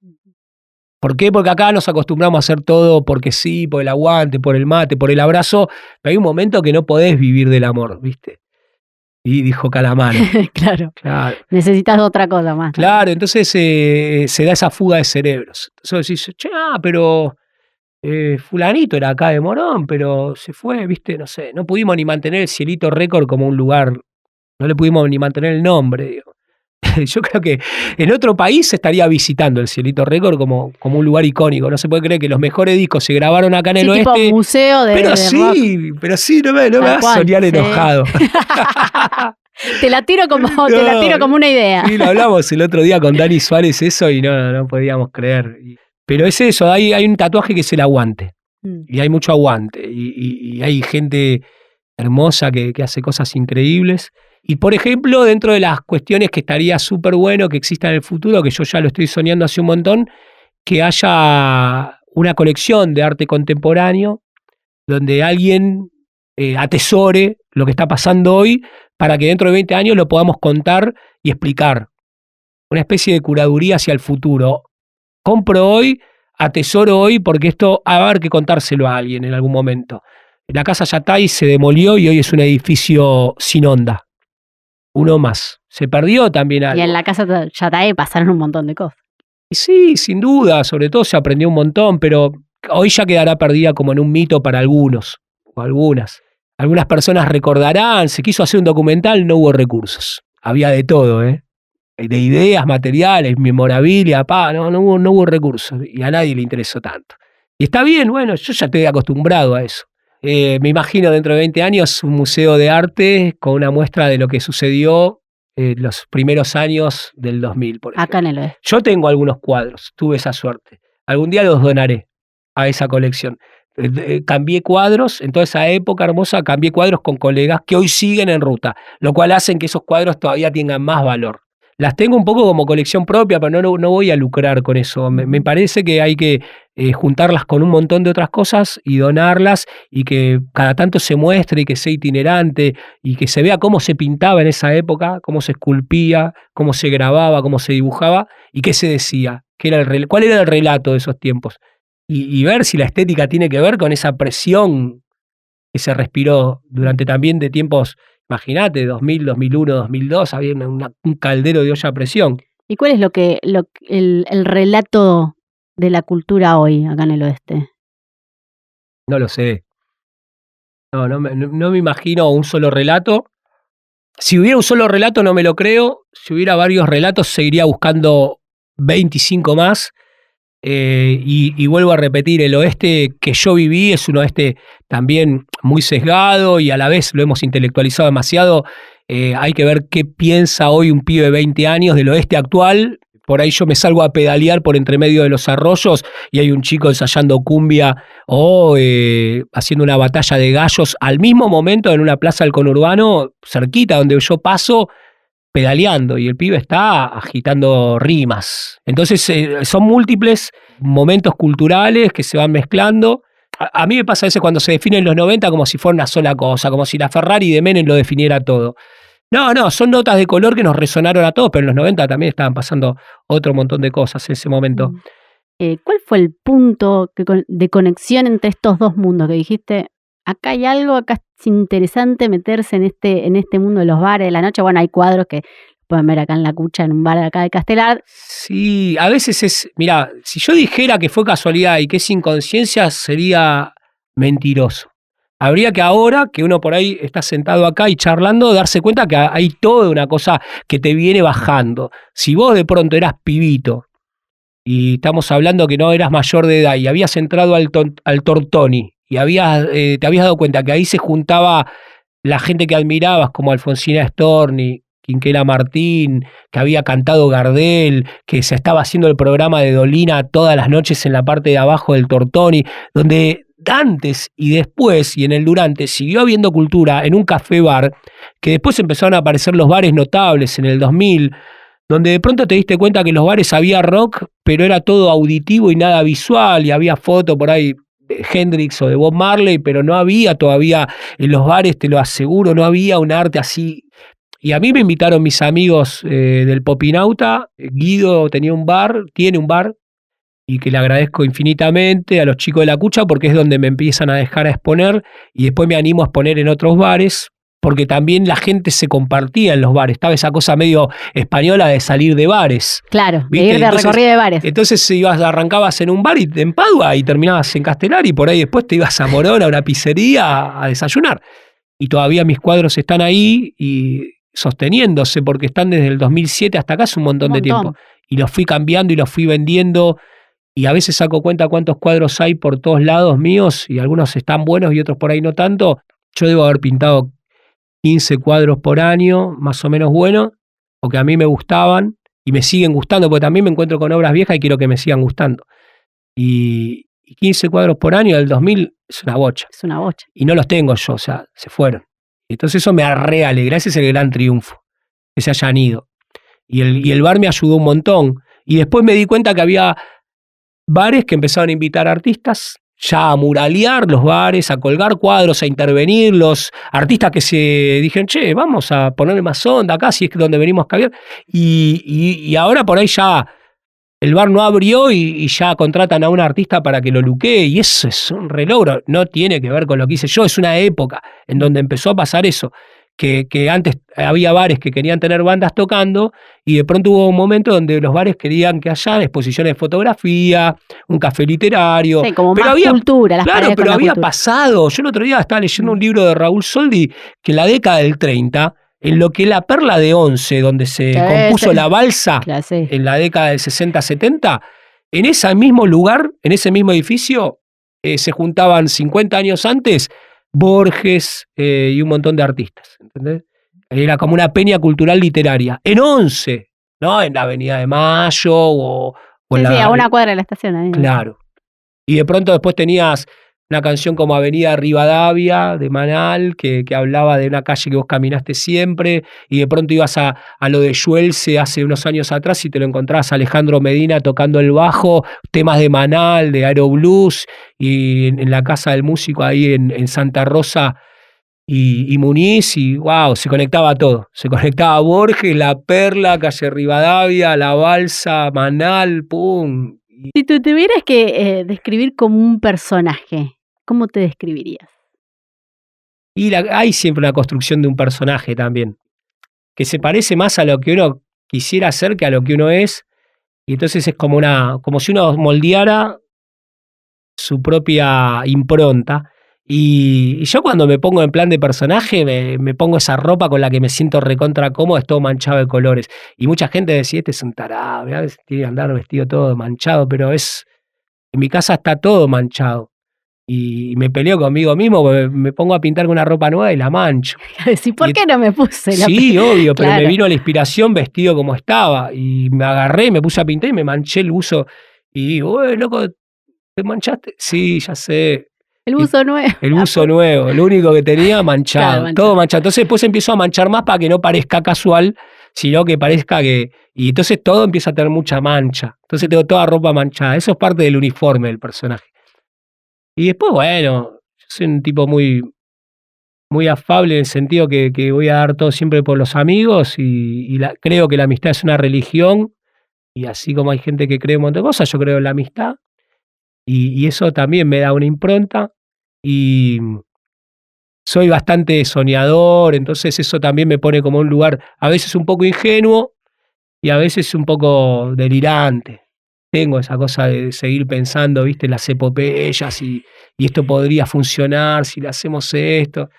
¿Por qué? Porque acá nos acostumbramos a hacer todo porque sí, por el aguante, por el mate, por el abrazo, pero hay un momento que no podés vivir del amor, ¿viste? Y dijo Calamaro. Claro. Necesitas otra cosa más. Claro, entonces se da esa fuga de cerebros. Entonces decís, pero fulanito era acá de Morón, pero se fue, ¿viste? No sé, no pudimos ni mantener el Cielito Récord como un lugar, no le pudimos ni mantener el nombre, digo. Yo creo que en otro país se estaría visitando el Cielito Récord como un lugar icónico. No se puede creer que los mejores discos se grabaron acá en el oeste. Tipo museo de pero rock. Pero sí, no me hagas soñar enojado. Te la tiro como una idea. Sí, lo hablamos el otro día con Dani Suárez eso y no podíamos creer. Pero es eso, hay un tatuaje que es el aguante. Y hay mucho aguante. Y hay gente hermosa que hace cosas increíbles. Y, por ejemplo, dentro de las cuestiones que estaría súper bueno que exista en el futuro, que yo ya lo estoy soñando hace un montón, que haya una colección de arte contemporáneo donde alguien atesore lo que está pasando hoy para que dentro de 20 años lo podamos contar y explicar. Una especie de curaduría hacia el futuro. Compro hoy, atesoro hoy, porque esto va a haber que contárselo a alguien en algún momento. La Casa Yatay se demolió y hoy es un edificio sin onda. Uno más. Se perdió también algo. Y en la Casa Yatay pasaron un montón de cosas. Sí, sin duda, sobre todo se aprendió un montón, pero hoy ya quedará perdida como en un mito para algunos o algunas. Algunas personas recordarán, se quiso hacer un documental, no hubo recursos. Había de todo, de ideas, materiales, memorabilia, no hubo recursos y a nadie le interesó tanto. Y está bien, bueno, yo ya estoy acostumbrado a eso. Me imagino dentro de 20 años un museo de arte con una muestra de lo que sucedió los primeros años del 2000, por ejemplo. Acá en el oeste. Yo tengo algunos cuadros, tuve esa suerte. Algún día los donaré a esa colección. Cambié cuadros, en toda esa época hermosa, cambié cuadros con colegas que hoy siguen en ruta, lo cual hace que esos cuadros todavía tengan más valor. Las tengo un poco como colección propia, pero no voy a lucrar con eso. Me parece que hay que juntarlas con un montón de otras cosas y donarlas y que cada tanto se muestre y que sea itinerante y que se vea cómo se pintaba en esa época, cómo se esculpía, cómo se grababa, cómo se dibujaba y qué se decía, cuál era el relato de esos tiempos. Y ver si la estética tiene que ver con esa presión que se respiró durante también de tiempos. Imagínate, 2000, 2001, 2002, había un caldero de olla a presión. ¿Y cuál es el relato de la cultura hoy acá en el oeste? No lo sé. No me imagino un solo relato. Si hubiera un solo relato no me lo creo. Si hubiera varios relatos seguiría buscando 25 más. Y vuelvo a repetir, el oeste que yo viví es un oeste también muy sesgado y a la vez lo hemos intelectualizado demasiado. Hay que ver qué piensa hoy un pibe de 20 años del oeste actual. Por ahí yo me salgo a pedalear por entre medio de los arroyos y hay un chico ensayando cumbia o haciendo una batalla de gallos al mismo momento en una plaza del conurbano cerquita donde yo paso pedaleando y el pibe está agitando rimas. Entonces son múltiples momentos culturales que se van mezclando. A mí me pasa a veces cuando se definen los 90 como si fuera una sola cosa, como si la Ferrari de Menem lo definiera todo. No, son notas de color que nos resonaron a todos, pero en los 90 también estaban pasando otro montón de cosas en ese momento. ¿Cuál fue el punto de conexión entre estos dos mundos que dijiste? Acá hay algo, acá es interesante meterse en este mundo de los bares de la noche. Bueno, hay cuadros que pueden ver acá en La Cucha, en un bar de acá de Castelar. Sí, a veces mirá, si yo dijera que fue casualidad y que es inconsciencia, sería mentiroso. Habría que ahora, que uno por ahí está sentado acá y charlando, darse cuenta que hay toda una cosa que te viene bajando. Si vos de pronto eras pibito, y estamos hablando que no eras mayor de edad, y habías entrado al Tortoni, y te habías dado cuenta que ahí se juntaba la gente que admirabas, como Alfonsina Storni, Quinquela Martín, que había cantado Gardel, que se estaba haciendo el programa de Dolina todas las noches en la parte de abajo del Tortoni, donde antes y después, y en el durante, siguió habiendo cultura en un café-bar, que después empezaron a aparecer los bares notables en el 2000, donde de pronto te diste cuenta que en los bares había rock, pero era todo auditivo y nada visual, y había fotos por ahí de Hendrix o de Bob Marley, pero no había todavía, en los bares, te lo aseguro, no había un arte así. Y a mí me invitaron mis amigos del Popinauta. Guido tiene un bar, y que le agradezco infinitamente a los chicos de la Cucha, porque es donde me empiezan a dejar a exponer, y después me animo a exponer en otros bares, porque también la gente se compartía en los bares. Estaba esa cosa medio española de salir de bares. Claro, ¿viste? de ir de Entonces, recorrido de bares. Entonces arrancabas en un bar en Padua y terminabas en Castelar, y por ahí después te ibas a Morón, a una pizzería, a desayunar. Y todavía mis cuadros están ahí y sosteniéndose, porque están desde el 2007 hasta acá, es un montón de tiempo. Y los fui cambiando y los fui vendiendo, y a veces saco cuenta cuántos cuadros hay por todos lados míos, y algunos están buenos y otros por ahí no tanto. Yo debo haber pintado 15 cuadros por año, más o menos buenos, o que a mí me gustaban y me siguen gustando, porque también me encuentro con obras viejas y quiero que me sigan gustando. Y 15 cuadros por año del 2000 es una bocha. Es una bocha. Y no los tengo yo, o sea, se fueron. Entonces eso me alegra, ese es el gran triunfo, que se hayan ido. Y el bar me ayudó un montón. Y después me di cuenta que había bares que empezaron a invitar artistas ya a muralear los bares, a colgar cuadros, a intervenir, los artistas que se dijeron, che, vamos a ponerle más onda acá, si es donde venimos a caber. Y ahora por ahí ya el bar no abrió y ya contratan a un artista para que lo luquee, y eso es un relogro. No tiene que ver con lo que hice yo, es una época en donde empezó a pasar eso. Que antes había bares que querían tener bandas tocando, y de pronto hubo un momento donde los bares querían que haya exposiciones de fotografía, un café literario. Sí, como pero más había cultura. Las Claro, paredes con pero la había cultura. pasado. Yo el otro día estaba leyendo un libro de Raúl Soldi, que en la década del 30, en lo que la Perla de Once, donde se compuso la balsa, Claro, sí. en la década del 60-70, en ese mismo lugar, en ese mismo edificio, se juntaban 50 años antes Borges y un montón de artistas, ¿entendés? Era como una peña cultural literaria. En Once, ¿no? En la Avenida de Mayo o en Sí, a una cuadra de la estación. Ahí. Claro. Y de pronto después tenías una canción como Avenida Rivadavia de Manal, que hablaba de una calle que vos caminaste siempre, y de pronto ibas a lo de Schulze hace unos años atrás y te lo encontrabas a Alejandro Medina tocando el bajo, temas de Manal, de Aeroblues, y en la Casa del Músico ahí en Santa Rosa y Muniz, y wow, se conectaba todo. Se conectaba Borges, La Perla, Calle Rivadavia, La Balsa, Manal, pum. Si tú tuvieras que describir como un personaje, ¿cómo te describirías? Y hay siempre una construcción de un personaje también, que se parece más a lo que uno quisiera ser que a lo que uno es, y entonces es como si uno moldeara su propia impronta. Y yo cuando me pongo en plan de personaje, me pongo esa ropa con la que me siento recontra cómodo, es todo manchado de colores. Y mucha gente decía, este es un tarado, a veces tiene que andar vestido todo manchado, pero en mi casa está todo manchado. Y me peleo conmigo mismo, me pongo a pintar con una ropa nueva y la mancho. Sí, ¿por qué no me puse la Sí, obvio, pero Claro. me vino la inspiración vestido como estaba. Y me agarré, me puse a pintar y me manché el buzo. Y digo, loco, ¿te manchaste? Sí, ya sé. El buzo nuevo. El buzo nuevo, el único que tenía manchado, Claro, manchado. todo manchado. Entonces después empiezo a manchar más para que no parezca casual, sino que parezca que... Y entonces todo empieza a tener mucha mancha. Entonces tengo toda ropa manchada. Eso es parte del uniforme del personaje. Y después, bueno, yo soy un tipo muy, muy afable en el sentido que voy a dar todo siempre por los amigos, y creo que la amistad es una religión, y así como hay gente que cree un montón de cosas, yo creo en la amistad. Y eso también me da una impronta, y soy bastante soñador, entonces eso también me pone como un lugar a veces un poco ingenuo y a veces un poco delirante. Tengo esa cosa de seguir pensando, viste, las epopeyas y esto podría funcionar si le hacemos esto.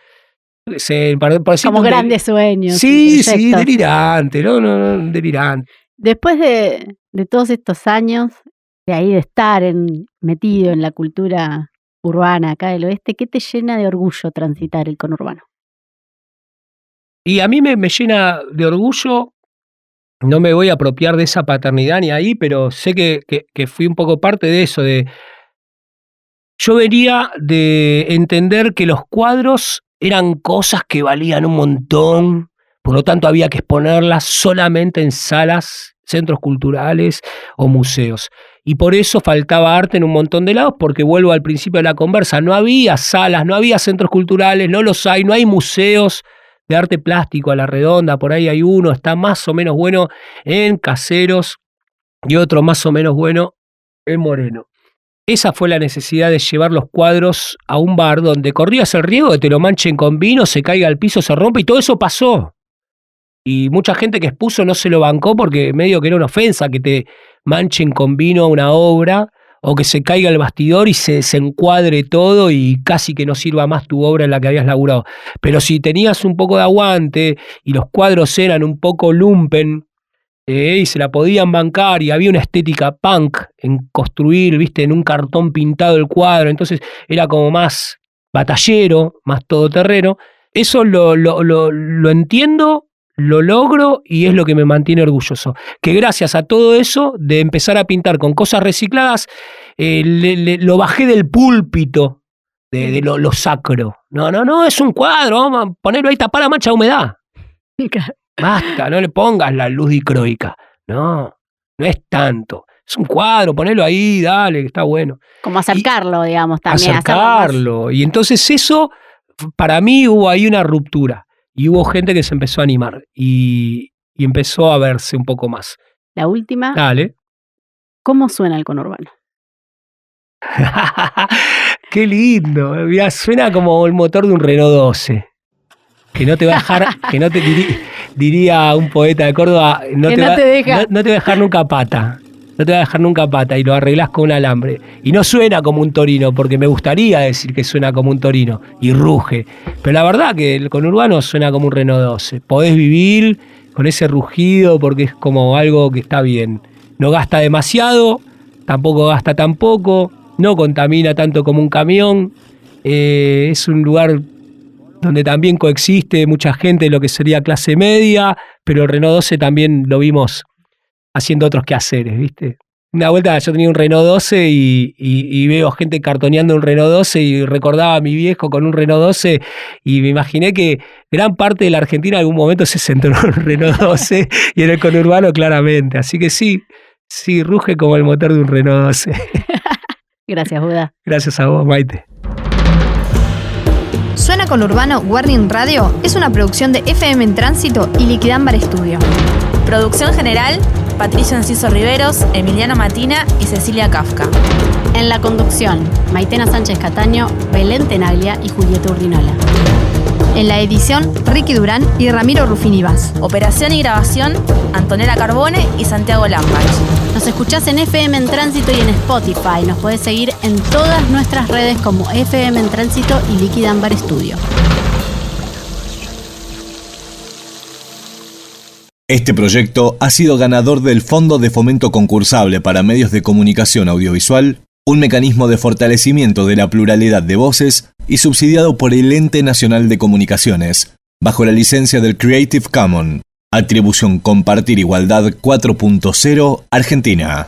Yo qué sé, por decirte Como un grandes sueños. Sí, proyectos. delirante, no, delirante. Después de todos estos años, de ahí de estar metido en la cultura urbana acá del oeste, ¿qué te llena de orgullo transitar el conurbano? Y a mí me llena de orgullo, no me voy a apropiar de esa paternidad ni ahí, pero sé que fui un poco parte de eso. Yo venía de entender que los cuadros eran cosas que valían un montón, por lo tanto había que exponerlas solamente en salas, centros culturales o museos. Y por eso faltaba arte en un montón de lados, porque vuelvo al principio de la conversa, no había salas, no había centros culturales, no los hay, no hay museos de arte plástico a la redonda, por ahí hay uno, está más o menos bueno en Caseros y otro más o menos bueno en Moreno. Esa fue la necesidad de llevar los cuadros a un bar donde corrías el riesgo de que te lo manchen con vino, se caiga al piso, se rompe, y todo eso pasó. Y mucha gente que expuso no se lo bancó porque medio que era una ofensa que te manchen con vino una obra o que se caiga el bastidor y se encuadre todo y casi que no sirva más tu obra en la que habías laburado. Pero si tenías un poco de aguante y los cuadros eran un poco lumpen, y se la podían bancar y había una estética punk en construir, viste, en un cartón pintado el cuadro, entonces era como más batallero, más todoterreno. Eso lo entiendo, lo logro y es lo que me mantiene orgulloso. Que gracias a todo eso, de empezar a pintar con cosas recicladas, lo bajé del púlpito de lo sacro. No, es un cuadro, vamos a ponerlo ahí, tapar la mancha de humedad. Basta, no le pongas la luz dicroica. No es tanto. Es un cuadro, ponelo ahí, dale, que está bueno. Como acercarlo, digamos, también. Acercarlo. Y entonces eso, para mí hubo ahí una ruptura. Y hubo gente que se empezó a animar. Y empezó a verse un poco más. La última. Dale. ¿Cómo suena el conurbano? Qué lindo. Mirá, suena como el motor de un Renault 12. Que no te va a dejar, que no te diría un poeta de Córdoba, no te va a dejar nunca pata. No te va a dejar nunca pata y lo arreglás con un alambre. Y no suena como un Torino, porque me gustaría decir que suena como un Torino y ruge. Pero la verdad que el conurbano suena como un Renault 12. Podés vivir con ese rugido porque es como algo que está bien. No gasta demasiado, tampoco gasta tan poco, no contamina tanto como un camión. Es un lugar donde también coexiste mucha gente de lo que sería clase media, pero el Renault 12 también lo vimos haciendo otros quehaceres, ¿viste? Una vuelta yo tenía un Renault 12 y veo gente cartoneando un Renault 12 y recordaba a mi viejo con un Renault 12 y me imaginé que gran parte de la Argentina en algún momento se sentó en un Renault 12 y en el conurbano claramente. Así que sí, ruge como el motor de un Renault 12. Gracias, Buda. Gracias a vos, Maite. Suena Conurbano Warning Radio es una producción de FM en Tránsito y Liquidambar Studio. Producción general, Patricio Enciso Riveros, Emiliano Matina y Cecilia Kafka. En la conducción, Maitena Sánchez Cataño, Belén Tenaglia y Julieta Urdinola. En la edición, Ricky Durán y Ramiro Ruffini Vaz. Operación y grabación, Antonella Carbone y Santiago Lambach. Nos escuchás en FM en Tránsito y en Spotify. Nos podés seguir en todas nuestras redes como FM en Tránsito y Liquidambar Studio. Este proyecto ha sido ganador del Fondo de Fomento Concursable para Medios de Comunicación Audiovisual, un mecanismo de fortalecimiento de la pluralidad de voces y subsidiado por el Ente Nacional de Comunicaciones, bajo la licencia del Creative Commons, Atribución Compartir Igualdad 4.0 Argentina.